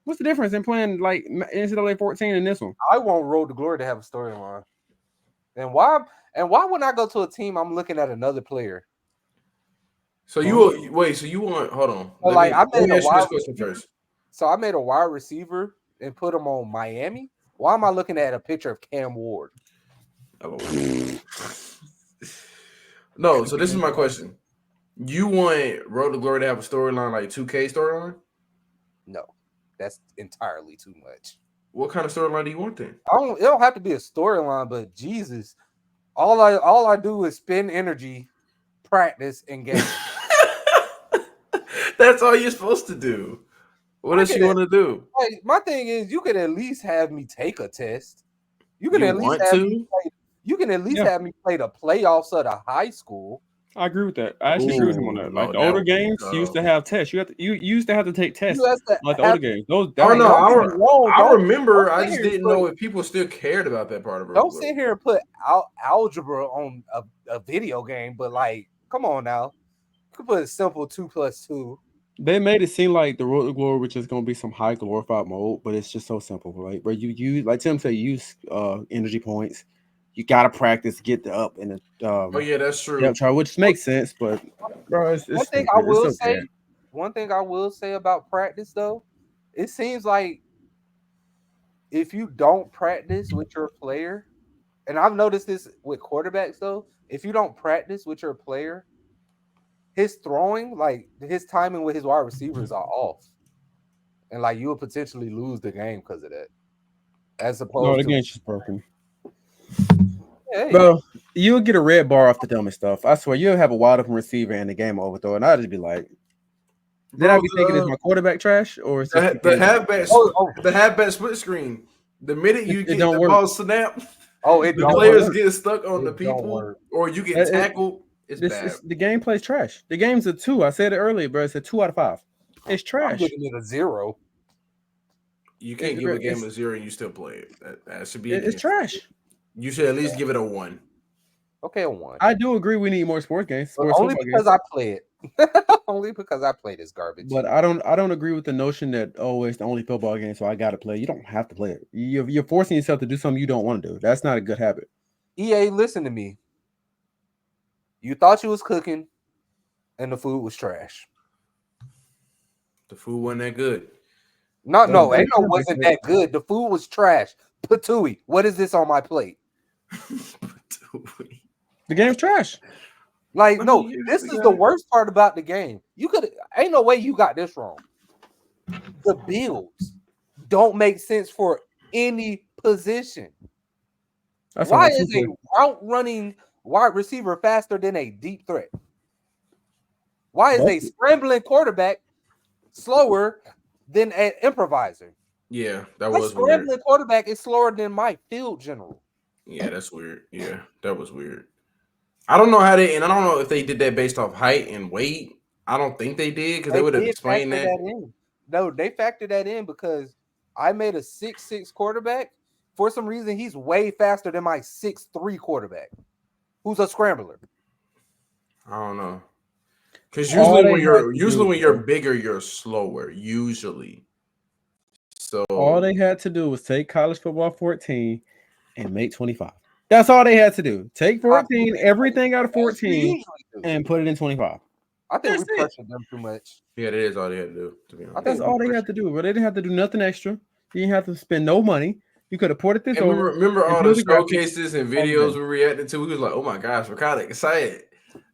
Speaker 1: What's the difference in playing like NCAA 14 and this one?
Speaker 2: I want Road to Glory to have a storyline. And why when I go to a team, I'm looking at another player?
Speaker 3: So you wait. So you want? Hold on.
Speaker 2: So
Speaker 3: Let
Speaker 2: like
Speaker 3: me
Speaker 2: I
Speaker 3: let
Speaker 2: made
Speaker 3: me
Speaker 2: a
Speaker 3: ask you
Speaker 2: wide
Speaker 3: this question
Speaker 2: receiver.
Speaker 3: first.
Speaker 2: So I made a wide receiver and put him on Miami. Why am I looking at a picture of Cam Ward?
Speaker 3: LOL. No. So this is my question. You want Road to Glory to have a storyline like 2K storyline?
Speaker 2: No, that's entirely too much.
Speaker 3: What kind of storyline do you want then?
Speaker 2: It don't have to be a storyline, but Jesus, all I do is spend energy, practice, and game.
Speaker 3: That's all you're supposed to do. What else you want to do?
Speaker 2: Like, my thing is, you could at least have me take a test. You can
Speaker 3: You
Speaker 2: at least
Speaker 3: want
Speaker 2: have me
Speaker 3: to?
Speaker 2: play. You can at least
Speaker 1: Yeah.
Speaker 2: have me play the playoffs of the high school.
Speaker 1: I agree with that. I actually agree with him on
Speaker 3: Ooh,
Speaker 1: that. Like
Speaker 3: no,
Speaker 1: the
Speaker 3: that
Speaker 1: older
Speaker 3: would be
Speaker 1: games used to
Speaker 3: tough.
Speaker 1: have tests. You used to have to take tests
Speaker 2: You have to
Speaker 1: like the
Speaker 2: have.
Speaker 1: older games. Those that
Speaker 3: Oh
Speaker 1: was
Speaker 3: no,
Speaker 2: Don't get
Speaker 1: fun.
Speaker 2: me wrong.
Speaker 3: I
Speaker 2: Don't
Speaker 3: remember. I
Speaker 2: sit
Speaker 3: just
Speaker 2: here and
Speaker 3: didn't
Speaker 2: put.
Speaker 3: know if people still cared about that part of Road to
Speaker 2: Don't
Speaker 3: Glory.
Speaker 2: sit here and put algebra on a video game. But like, come on now, you could put a simple 2+2.
Speaker 1: They made it seem like the Road to Glory, which is going to be some high glorified mode, but it's just so simple, right? Where you use, like Tim said, you use energy points. You gotta practice, get the up and the
Speaker 3: Oh yeah, that's true.
Speaker 1: depth chart, which makes sense, but bro, it's
Speaker 2: One thing I
Speaker 1: stupid. It's
Speaker 2: will
Speaker 1: so
Speaker 2: say.
Speaker 1: bad.
Speaker 2: One thing I will say about practice, though, it seems like if you don't practice with your player, and I've noticed this with quarterbacks though, if you don't practice with your player, his throwing, like his timing with his wide receivers are off. And like you will potentially lose the game because of that. As
Speaker 1: No,
Speaker 2: opposed
Speaker 1: the
Speaker 2: to
Speaker 1: game's just broken.
Speaker 2: hey,
Speaker 1: Bro, you'll get a red bar off the dumbest stuff. I swear, you'll have a wide open receiver and the game overthrow, and I'll just be like, Did I
Speaker 3: Bro,
Speaker 1: be thinking is my quarterback trash or is just the game?
Speaker 3: the halfback split screen. The minute you
Speaker 1: It
Speaker 3: get
Speaker 1: don't
Speaker 3: the
Speaker 1: work.
Speaker 3: ball snapped,
Speaker 2: It
Speaker 3: the
Speaker 2: don't
Speaker 3: players
Speaker 2: work.
Speaker 3: get stuck on the
Speaker 2: It don't
Speaker 3: people,
Speaker 2: work.
Speaker 3: or you get
Speaker 1: It-
Speaker 3: tackled. It's
Speaker 1: This
Speaker 3: bad.
Speaker 1: is the gameplay's trash. The game's a 2. I said it earlier, bro. It's a 2 out of 5. It's
Speaker 2: I'm
Speaker 1: trash.
Speaker 2: giving it a 0.
Speaker 3: You can't give a game
Speaker 1: It's,
Speaker 3: a 0 and you still play it. That should be
Speaker 1: it's
Speaker 3: against you.
Speaker 1: trash.
Speaker 3: You should at least give it a 1.
Speaker 2: Okay, a 1.
Speaker 1: I do agree we need more sports games,
Speaker 2: But
Speaker 1: sports
Speaker 2: only
Speaker 1: football
Speaker 2: because
Speaker 1: games.
Speaker 2: I play it. Only because I play this garbage.
Speaker 1: But I don't agree with the notion that it's the only football game, so I gotta play. You don't have to play it. You're forcing yourself to do something you don't want to do. That's not a good habit.
Speaker 2: EA, listen to me. You thought you was cooking, and the food was trash.
Speaker 3: The food wasn't that good.
Speaker 2: No,
Speaker 1: That
Speaker 2: wasn't that good. The food was trash. Patooey, what is this on my plate?
Speaker 1: The game's trash.
Speaker 2: Like,
Speaker 3: I
Speaker 2: no,
Speaker 3: mean,
Speaker 2: this is the worst part about the game. You could ain't no way you got this wrong. The builds don't make sense for any position.
Speaker 1: That's
Speaker 2: Why
Speaker 1: all
Speaker 2: is a route running wide receiver faster than a deep threat? Why is a scrambling quarterback slower than an improviser?
Speaker 3: Yeah, that
Speaker 2: My
Speaker 3: was weird.
Speaker 2: scrambling quarterback is slower than my field general.
Speaker 3: Yeah, that's weird. Yeah, that was weird. I don't know how they, and I don't know if they did that based off height and weight. I don't think they did because they would have
Speaker 2: did
Speaker 3: explained
Speaker 2: factor
Speaker 3: that.
Speaker 2: in. No, they factored that in because I made a 6'6" quarterback. For some reason, he's way faster than my 6'3" quarterback, who's a scrambler.
Speaker 3: I don't know. Because
Speaker 1: All
Speaker 3: usually
Speaker 1: they
Speaker 3: when
Speaker 1: had
Speaker 3: you're
Speaker 1: to
Speaker 3: usually
Speaker 1: do-
Speaker 3: when you're bigger, you're slower. Usually. So
Speaker 1: All they had to do was take college football 14 and make 25. That's all they had to do. Take 14, everything out of 14, and put it in 25.
Speaker 2: I think
Speaker 1: That's
Speaker 2: we
Speaker 1: it.
Speaker 2: pressured them too much.
Speaker 3: yeah, that is all they had to do. To be honest.
Speaker 1: That's all they had to do. But they didn't have to do nothing extra. You didn't have to spend no money. You could have ported this
Speaker 3: And we
Speaker 1: over.
Speaker 3: remember
Speaker 1: and
Speaker 3: all
Speaker 1: built
Speaker 3: the
Speaker 1: graphics.
Speaker 3: showcases and videos we reacted to. We was like, "Oh my gosh, we're kind of excited.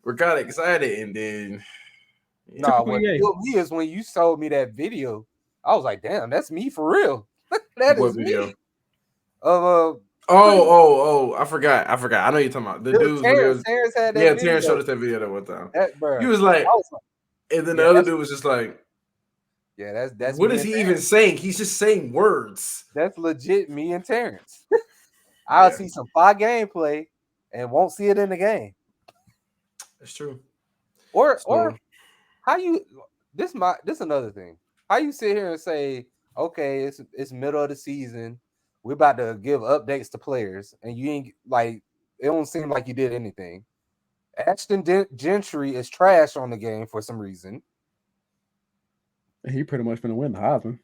Speaker 3: We're kind of excited." And then,
Speaker 2: Nah, what killed me is when you showed me that video. I was like, "Damn, that's me for real. That
Speaker 3: what
Speaker 2: is
Speaker 3: video?
Speaker 2: me."
Speaker 3: I forgot. I know you're talking about the dudes.
Speaker 2: Terrence had that video.
Speaker 3: Terrence showed us that video that one time.
Speaker 2: Bro,
Speaker 3: He was like, and then the other dude was just like,
Speaker 2: "Yeah, that's
Speaker 3: what is he even saying? He's just saying words."
Speaker 2: That's legit me and Terrence. I'll see some fire gameplay and won't see it in the game.
Speaker 3: That's true.
Speaker 2: Or how you this another thing. How you sit here and say, okay, it's middle of the season, we're about to give updates to players, and you ain't like it don't seem like you did anything. Ashton Gentry is trash on the game for some reason.
Speaker 1: He pretty much gonna win the Heisman.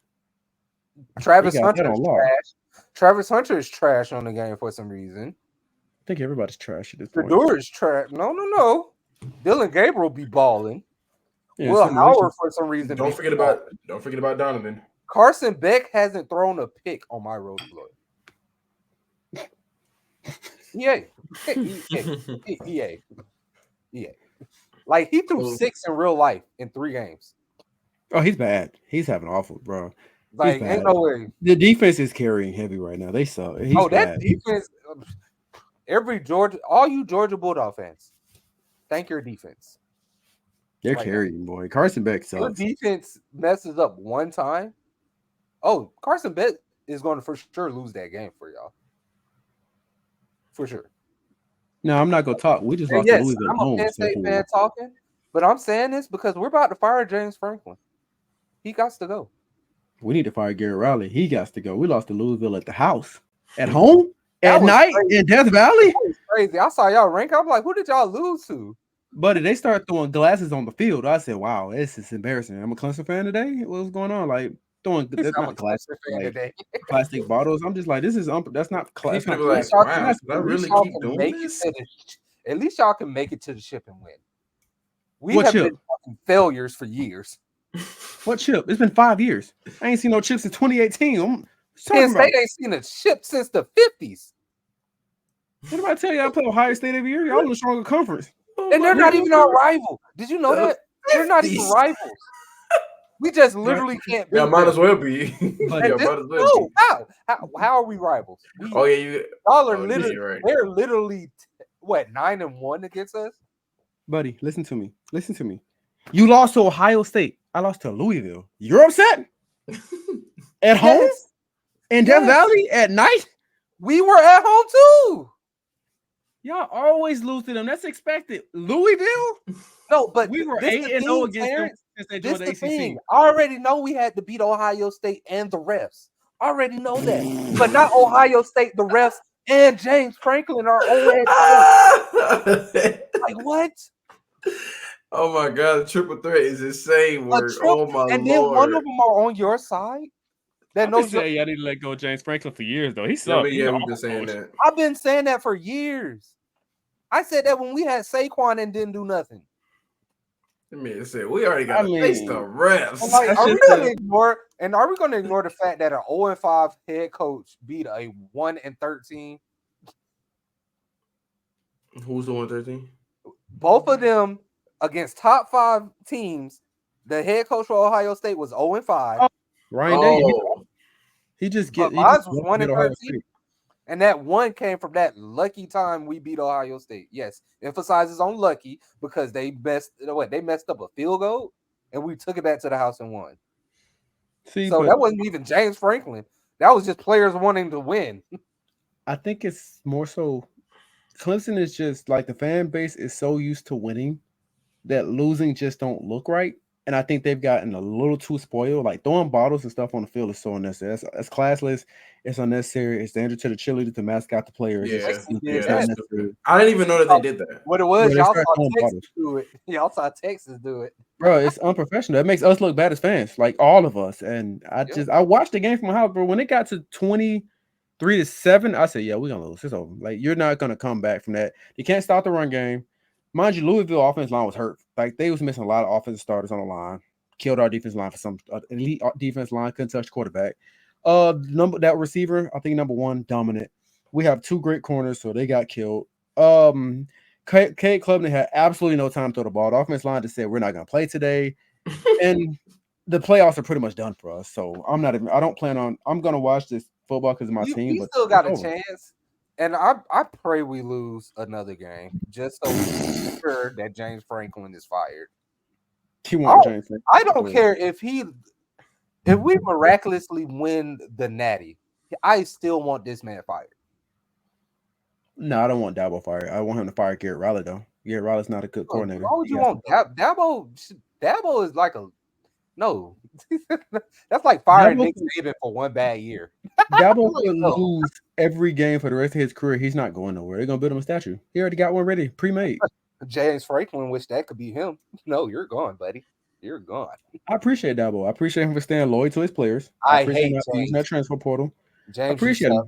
Speaker 2: Travis Hunter is trash. Travis Hunter is trash on the game for some reason.
Speaker 1: I think everybody's trash at this point.
Speaker 2: Purdue is trash. No. Dylan Gabriel be balling.
Speaker 1: Yeah,
Speaker 2: Will Howard for some reason.
Speaker 3: Don't forget about Donovan.
Speaker 2: Carson Beck hasn't thrown a pick on my road blood. EA. Like he threw 6 in real life in 3 games.
Speaker 1: Oh, he's bad. He's having awful, bro.
Speaker 2: Like ain't no way.
Speaker 1: The defense is carrying heavy right now. They suck.
Speaker 2: That defense. All you Georgia Bulldog fans, thank your defense.
Speaker 1: They're carrying, boy. Carson Beck sucks.
Speaker 2: Your defense messes up one time. Oh, Carson Beck is going to for sure lose that game for y'all. For sure.
Speaker 1: No, I'm not gonna talk. We just lost to Louisville.
Speaker 2: I'm a Penn State fan talking, but I'm saying this because we're about to fire James Franklin. He got to go.
Speaker 1: We need to fire Garrett Riley. He got to go. We lost to Louisville at the house, at home, at night in Death Valley.
Speaker 2: That was crazy. I saw y'all rank. I'm like, who did y'all lose to?
Speaker 1: Buddy, they started throwing glasses on the field. I said, "Wow, this is embarrassing." I'm a Clemson fan today. What's going on? Like throwing not glasses, like plastic bottles. I'm just like, this is that's not class.
Speaker 3: Like, wow, I really keep doing this?
Speaker 2: At least y'all can make it to the ship and win. We have been fucking failures for years.
Speaker 1: What chip? It's been 5 years. I ain't seen no chips since 2018.
Speaker 2: Penn State ain't seen a chip since the 50s.
Speaker 1: What did I tell you? I play Ohio State every year. Y'all in a stronger conference.
Speaker 2: And they're not even our rival. Did you know that? They're not even rivals. We just literally can't be.
Speaker 3: Yeah, might as well be.
Speaker 2: How are we rivals?
Speaker 3: Y'all
Speaker 2: are literally right. They're literally 9-1 against us.
Speaker 1: Buddy, listen to me. You lost to Ohio State. I lost to Louisville. You're upset at home
Speaker 2: Yes,
Speaker 1: in Death
Speaker 2: yes.
Speaker 1: Valley at night.
Speaker 2: We were at home too.
Speaker 1: Y'all always lose to them. That's expected. Louisville.
Speaker 2: No, but
Speaker 1: We were
Speaker 2: this the
Speaker 1: 8-0
Speaker 2: thing,
Speaker 1: against them
Speaker 2: Terrence.
Speaker 1: since they
Speaker 2: This
Speaker 1: joined the
Speaker 2: the
Speaker 1: ACC.
Speaker 2: thing. I already know we had to beat Ohio State and the refs. I already know that. But not Ohio State, the refs, and James Franklin, our old head coach. Like what?
Speaker 3: Oh my god, the triple threat is insane
Speaker 2: A
Speaker 3: work.
Speaker 2: trip,
Speaker 3: Oh my
Speaker 2: and then one
Speaker 3: lord.
Speaker 2: of them are on your side. That
Speaker 1: I've been
Speaker 2: knows your.
Speaker 1: saying y'all need to let go of James Franklin for years, though. He
Speaker 3: Yeah,
Speaker 1: sucked.
Speaker 3: but
Speaker 1: He's
Speaker 3: yeah,
Speaker 1: an
Speaker 3: we've been
Speaker 1: awful
Speaker 3: saying
Speaker 1: coach.
Speaker 3: that.
Speaker 2: I've been saying that for years. I said that when we had Saquon and didn't do nothing.
Speaker 3: I mean, said we already got
Speaker 1: I
Speaker 3: to face the
Speaker 1: mean,
Speaker 3: refs.
Speaker 2: And like,
Speaker 1: That's
Speaker 2: are we
Speaker 1: just
Speaker 2: gonna ignore? And are we gonna ignore the fact that an 0-5 head coach beat a 1-13?
Speaker 3: Who's the 113?
Speaker 2: Both of them against top 5 teams. The head coach for Ohio State was 0-5.
Speaker 1: Oh, Ryan Day.
Speaker 3: Oh,
Speaker 1: He just
Speaker 2: But
Speaker 1: get. He
Speaker 2: mine
Speaker 1: just
Speaker 2: was
Speaker 1: won't get Ohio
Speaker 2: 1-13.
Speaker 1: State.
Speaker 2: And that one came from that lucky time we beat Ohio State. Yes, emphasizes on lucky because they messed up a field goal and we took it back to the house and won.
Speaker 1: See,
Speaker 2: So
Speaker 1: but
Speaker 2: that wasn't even James Franklin. That was just players wanting to win.
Speaker 1: I think it's more so. Clemson is just like the fan base is so used to winning that losing just don't look right. And I think they've gotten a little too spoiled. Like throwing bottles and stuff on the field is so unnecessary. That's classless. It's unnecessary. It's dangerous to the cheerleaders, the mascot, the players. It's
Speaker 3: yeah,
Speaker 1: just stupid.
Speaker 3: yeah,
Speaker 1: It's not
Speaker 3: that's
Speaker 1: necessary.
Speaker 3: stupid. I didn't even know that they did that.
Speaker 2: What it
Speaker 1: Bro,
Speaker 2: was,
Speaker 1: they
Speaker 2: y'all
Speaker 1: start
Speaker 2: saw
Speaker 1: throwing
Speaker 2: Texas
Speaker 1: bottles.
Speaker 2: do it. Y'all saw Texas do it.
Speaker 1: Bro, it's unprofessional. It makes us look bad as fans, like all of us. And
Speaker 2: Yeah.
Speaker 1: I watched the game from my house, bro. When it got to 23-7, I said, yeah, we're gonna lose. It's over. Like, you're not gonna come back from that. You can't stop the run game. Mind you, Louisville offense line was hurt. Like, they was missing a lot of offensive starters on the line. Killed our defense line for some elite defense line, couldn't touch the quarterback. That receiver, I think number 1, dominant. We have 2 great corners, so they got killed. Cade Klubnik had absolutely no time to throw the ball. The offense line just said, we're not going to play today. And the playoffs are pretty much done for us. So I'm going to watch this football because of my team.
Speaker 2: We
Speaker 1: But
Speaker 2: still got a
Speaker 1: it's over.
Speaker 2: chance. And I pray we lose another game just so we're sure that James Franklin is fired.
Speaker 1: He won't change things.
Speaker 2: I don't care if we miraculously win the Natty. I still want this man fired.
Speaker 1: No, I don't want Dabo fired. I want him to fire Garrett Riley, though. Garrett Riley's not a good coordinator.
Speaker 2: Why would
Speaker 1: He
Speaker 2: you
Speaker 1: has
Speaker 2: want Dabo? Dabo is like a no. That's like firing
Speaker 1: Dabo
Speaker 2: Nick Saban for one bad year.
Speaker 1: Dabo
Speaker 2: Like,
Speaker 1: could
Speaker 2: no.
Speaker 1: lose every game for the rest of his career. He's not going nowhere. They're gonna build him a statue. He already got one ready, pre-made.
Speaker 2: James Franklin, wish that could be him. No, you're gone, buddy. You're gone.
Speaker 1: I appreciate Dabo. I appreciate him for staying loyal to his players.
Speaker 2: I
Speaker 1: appreciate
Speaker 2: hate
Speaker 1: him not using that
Speaker 2: James.
Speaker 1: transfer portal. I
Speaker 2: James, you
Speaker 1: appreciate him.
Speaker 2: suck.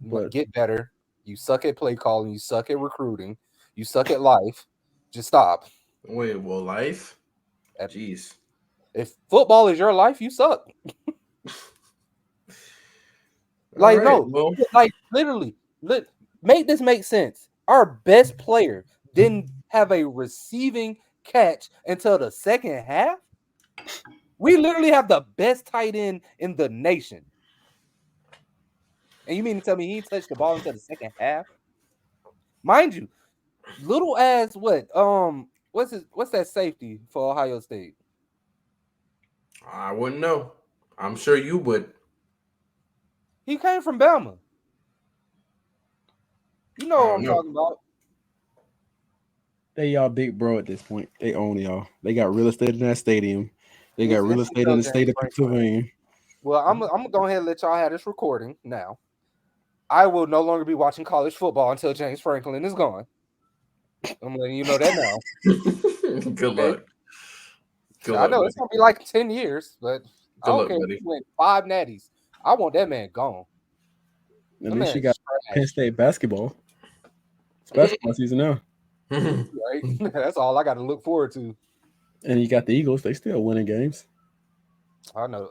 Speaker 1: But
Speaker 2: Get better. You suck at play calling. You suck at recruiting. You suck at life. Just stop.
Speaker 3: Wait, well, life? Jeez.
Speaker 2: If football is your life, you suck. Like,
Speaker 3: All right,
Speaker 2: no,
Speaker 3: well,
Speaker 2: like literally, make this make sense. Our best player didn't have a receiving catch until the second half. We literally have the best tight end in the nation. And you mean to tell me he touched the ball until the second half? Mind you, little as what? What's that safety for Ohio State?
Speaker 3: I wouldn't know. I'm sure you would.
Speaker 2: He came from Bama. You know what I'm
Speaker 3: know.
Speaker 2: talking about.
Speaker 1: they y'all big bro at this point. They own y'all. They got real estate in that stadium. They got
Speaker 2: It's
Speaker 1: real estate in the state of Pennsylvania.
Speaker 2: Well, I'm gonna go ahead and let y'all have this recording now. I will no longer be watching college football until James Franklin is gone. I'm letting you know that now.
Speaker 3: Good luck. Good
Speaker 2: I
Speaker 3: luck,
Speaker 2: know
Speaker 3: buddy.
Speaker 2: it's gonna be like 10 years, but I
Speaker 3: Good
Speaker 2: don't
Speaker 3: luck,
Speaker 2: care
Speaker 3: buddy.
Speaker 2: if he went 5 natties. I want that man gone.
Speaker 1: At
Speaker 2: That
Speaker 1: least you
Speaker 2: man's
Speaker 1: got Penn
Speaker 2: trash,
Speaker 1: State basketball. It's basketball season now.
Speaker 2: right? That's all I got to look forward to.
Speaker 1: And you got the Eagles. They still winning games.
Speaker 2: I know.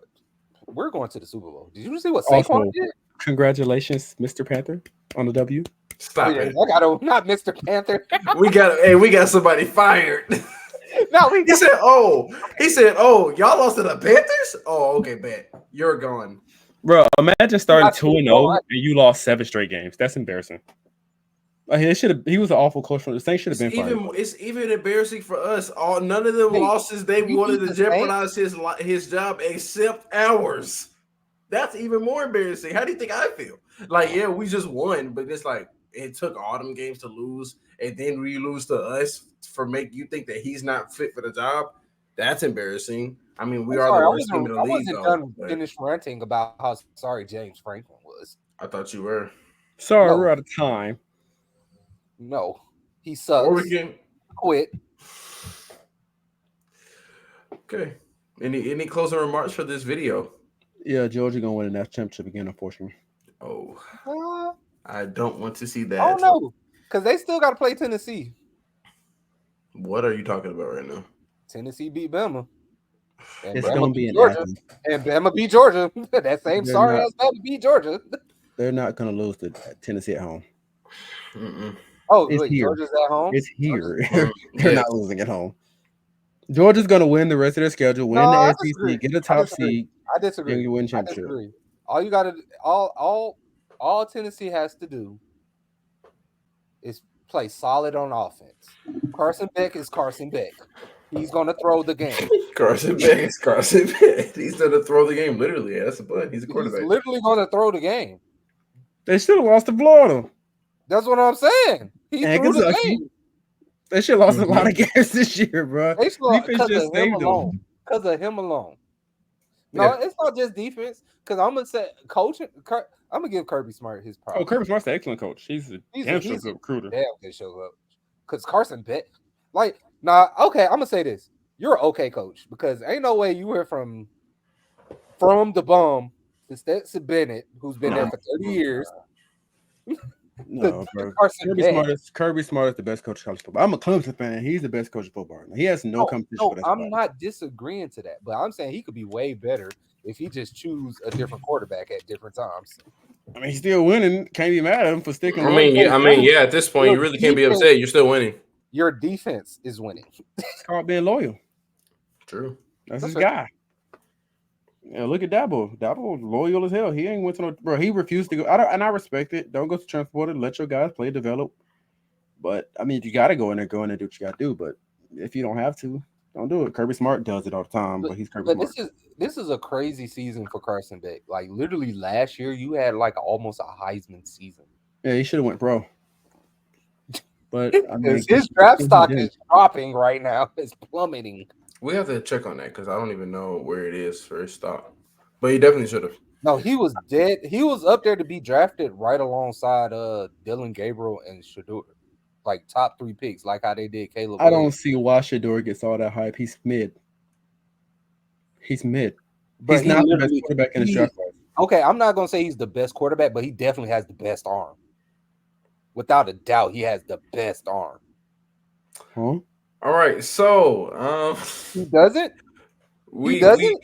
Speaker 2: We're going to the Super Bowl. Did you see what Saquon
Speaker 1: Also,
Speaker 2: did?
Speaker 1: congratulations, Mr. Panther, on the W.
Speaker 3: Stop
Speaker 2: Oh, yeah,
Speaker 3: it.
Speaker 2: I got not Mr. Panther.
Speaker 3: We got somebody fired.
Speaker 2: No, we
Speaker 3: He said, y'all lost to the Panthers? Oh, okay, bet. You're gone.
Speaker 1: Bro, imagine starting
Speaker 2: Not
Speaker 1: 2-0
Speaker 2: gone.
Speaker 1: and you lost 7 straight games. That's embarrassing. He was an awful coach. From the Saints should have been fired.
Speaker 3: It's even embarrassing for us. All none of them
Speaker 2: Hey,
Speaker 3: losses they
Speaker 2: you
Speaker 3: wanted
Speaker 2: beat
Speaker 3: to
Speaker 2: the Saints?
Speaker 3: jeopardize his job except ours. That's even more embarrassing. How do you think I feel? Like, yeah, we just won, but it's like it took all them games to lose, and then we lose to us for make you think that he's not fit for the job. That's embarrassing. I mean, we
Speaker 2: I'm
Speaker 3: are the
Speaker 2: sorry,
Speaker 3: worst team in the
Speaker 2: I
Speaker 3: league,
Speaker 2: wasn't
Speaker 3: though.
Speaker 2: done
Speaker 3: But
Speaker 2: finished ranting about how sorry James Franklin was.
Speaker 3: I thought you were.
Speaker 1: Sorry,
Speaker 2: No,
Speaker 1: we're out of time.
Speaker 2: no, he
Speaker 3: Or we
Speaker 2: sucks.
Speaker 3: can
Speaker 2: Quit.
Speaker 3: okay. Any closing remarks for this video?
Speaker 1: Yeah, Georgia gonna win the national championship again, unfortunately.
Speaker 3: Oh,
Speaker 2: Uh,
Speaker 3: I don't want to see
Speaker 2: I don't
Speaker 3: that.
Speaker 2: know, because they still got to play Tennessee.
Speaker 3: What are you talking about right now?
Speaker 2: Tennessee beat Bama, and
Speaker 1: It's
Speaker 2: Bama
Speaker 1: gonna be
Speaker 2: beat
Speaker 1: in
Speaker 2: Georgia,
Speaker 1: Athens.
Speaker 2: and Bama beat Georgia. That same
Speaker 1: They're
Speaker 2: sorry
Speaker 1: not.
Speaker 2: ass Bama beat Georgia.
Speaker 1: They're not gonna lose to Tennessee at home.
Speaker 3: Mm-mm.
Speaker 2: Oh
Speaker 1: It's
Speaker 2: wait,
Speaker 1: here.
Speaker 2: Georgia's at home.
Speaker 1: It's here. They're
Speaker 3: Yes.
Speaker 1: not losing at home. Georgia's gonna win the rest of their schedule,
Speaker 2: No,
Speaker 1: win the
Speaker 2: I
Speaker 1: SEC,
Speaker 2: disagree.
Speaker 1: get a
Speaker 2: I
Speaker 1: top
Speaker 2: disagree.
Speaker 1: seed,
Speaker 2: I
Speaker 1: and
Speaker 2: disagree.
Speaker 1: you win
Speaker 2: I
Speaker 1: championship.
Speaker 2: disagree. All you got to all Tennessee has to do is play solid on offense. Carson Beck is Carson Beck. He's gonna throw the game.
Speaker 3: Carson Beck is Carson Beck. He's gonna throw the game literally. That's a button. He's a
Speaker 2: He's
Speaker 3: quarterback.
Speaker 2: literally gonna throw the game.
Speaker 1: They should have lost to Florida
Speaker 2: That's what I'm saying. He
Speaker 1: and
Speaker 2: threw the
Speaker 1: Kentucky.
Speaker 2: game.
Speaker 1: They should have lost a lot of
Speaker 3: Mhm.
Speaker 1: games this year, bro.
Speaker 2: They
Speaker 1: Defense
Speaker 2: because
Speaker 1: just
Speaker 2: of him
Speaker 1: saved
Speaker 2: alone.
Speaker 1: them.
Speaker 2: Because of him alone. No,
Speaker 3: Yeah.
Speaker 2: it's not just defense. Because I'm gonna say coaching. I'm gonna give Kirby Smart his
Speaker 1: Oh,
Speaker 2: props.
Speaker 1: Kirby Smart's an excellent coach. He's a damn sure
Speaker 2: He's
Speaker 1: good recruiter.
Speaker 2: damn good show up. Because Carson Beck, like, nah, okay, I'm gonna say this. You're an okay coach because ain't no way you were from the bum to Stetson Bennett, who's been there for 30 years,
Speaker 1: No,
Speaker 2: to
Speaker 1: bro.
Speaker 2: Carson Beck.
Speaker 1: Kirby Smart is the best coach of college football. I'm a Clemson fan. He's the best coach of football. He has no competition for that spot.
Speaker 2: I'm not disagreeing to that, but I'm saying he could be way better if he just choose a different quarterback at different times.
Speaker 1: I mean, he's still winning. Can't be mad at him for sticking with
Speaker 3: Yeah. At this point, you really can't be upset. You're still winning.
Speaker 2: Your defense is winning.
Speaker 1: It's called being loyal.
Speaker 3: True.
Speaker 1: That's his guy. Yeah, look at Dabo. Dabo loyal as hell. He ain't went to no bro. He refused to go. I respect it. Don't go to transporter. Let your guys play, develop. But I mean, you got to go in there and do what you got to do. But if you don't have to, don't do it. Kirby Smart does it all the time, but he's Kirby Smart.
Speaker 2: This is a crazy season for Carson Beck. Like literally last year, you had like almost a Heisman season.
Speaker 1: Yeah, he should have went pro. But I mean,
Speaker 2: his draft stock is dropping right now. It's plummeting.
Speaker 3: We have to check on that because I don't even know where it is for his stock. But he definitely should have.
Speaker 2: No, he was dead. He was up there to be drafted right alongside Dylan Gabriel and Shador. Like top 3 picks, like how they did Caleb.
Speaker 1: I don't see why Shador gets all that hype. He's mid. But he's not the best quarterback in his draft class.
Speaker 2: Okay, I'm not gonna say he's the best quarterback, but he definitely has the best arm. Without a doubt, he has the best arm.
Speaker 1: Huh?
Speaker 3: All right, so
Speaker 2: he doesn't. He doesn't.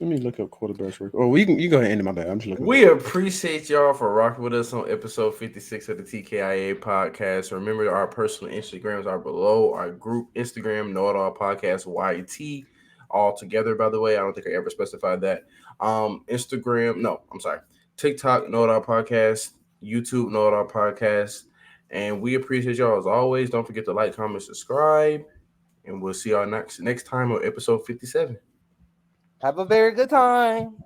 Speaker 1: Let me look up quarterbacks. Oh, you go ahead and end it. My bad. I'm just looking.
Speaker 3: We appreciate y'all for rocking with us on episode 56 of the TKIA podcast. Remember, our personal Instagrams are below. Our group Instagram, Know It All Podcast YT, all together. By the way, I don't think I ever specified that. Instagram, no, I'm sorry. TikTok, Know It All Podcast. YouTube, Know It All Podcast. And we appreciate y'all as always. Don't forget to like, comment, subscribe, and we'll see y'all next time on episode 57.
Speaker 2: Have a very good time.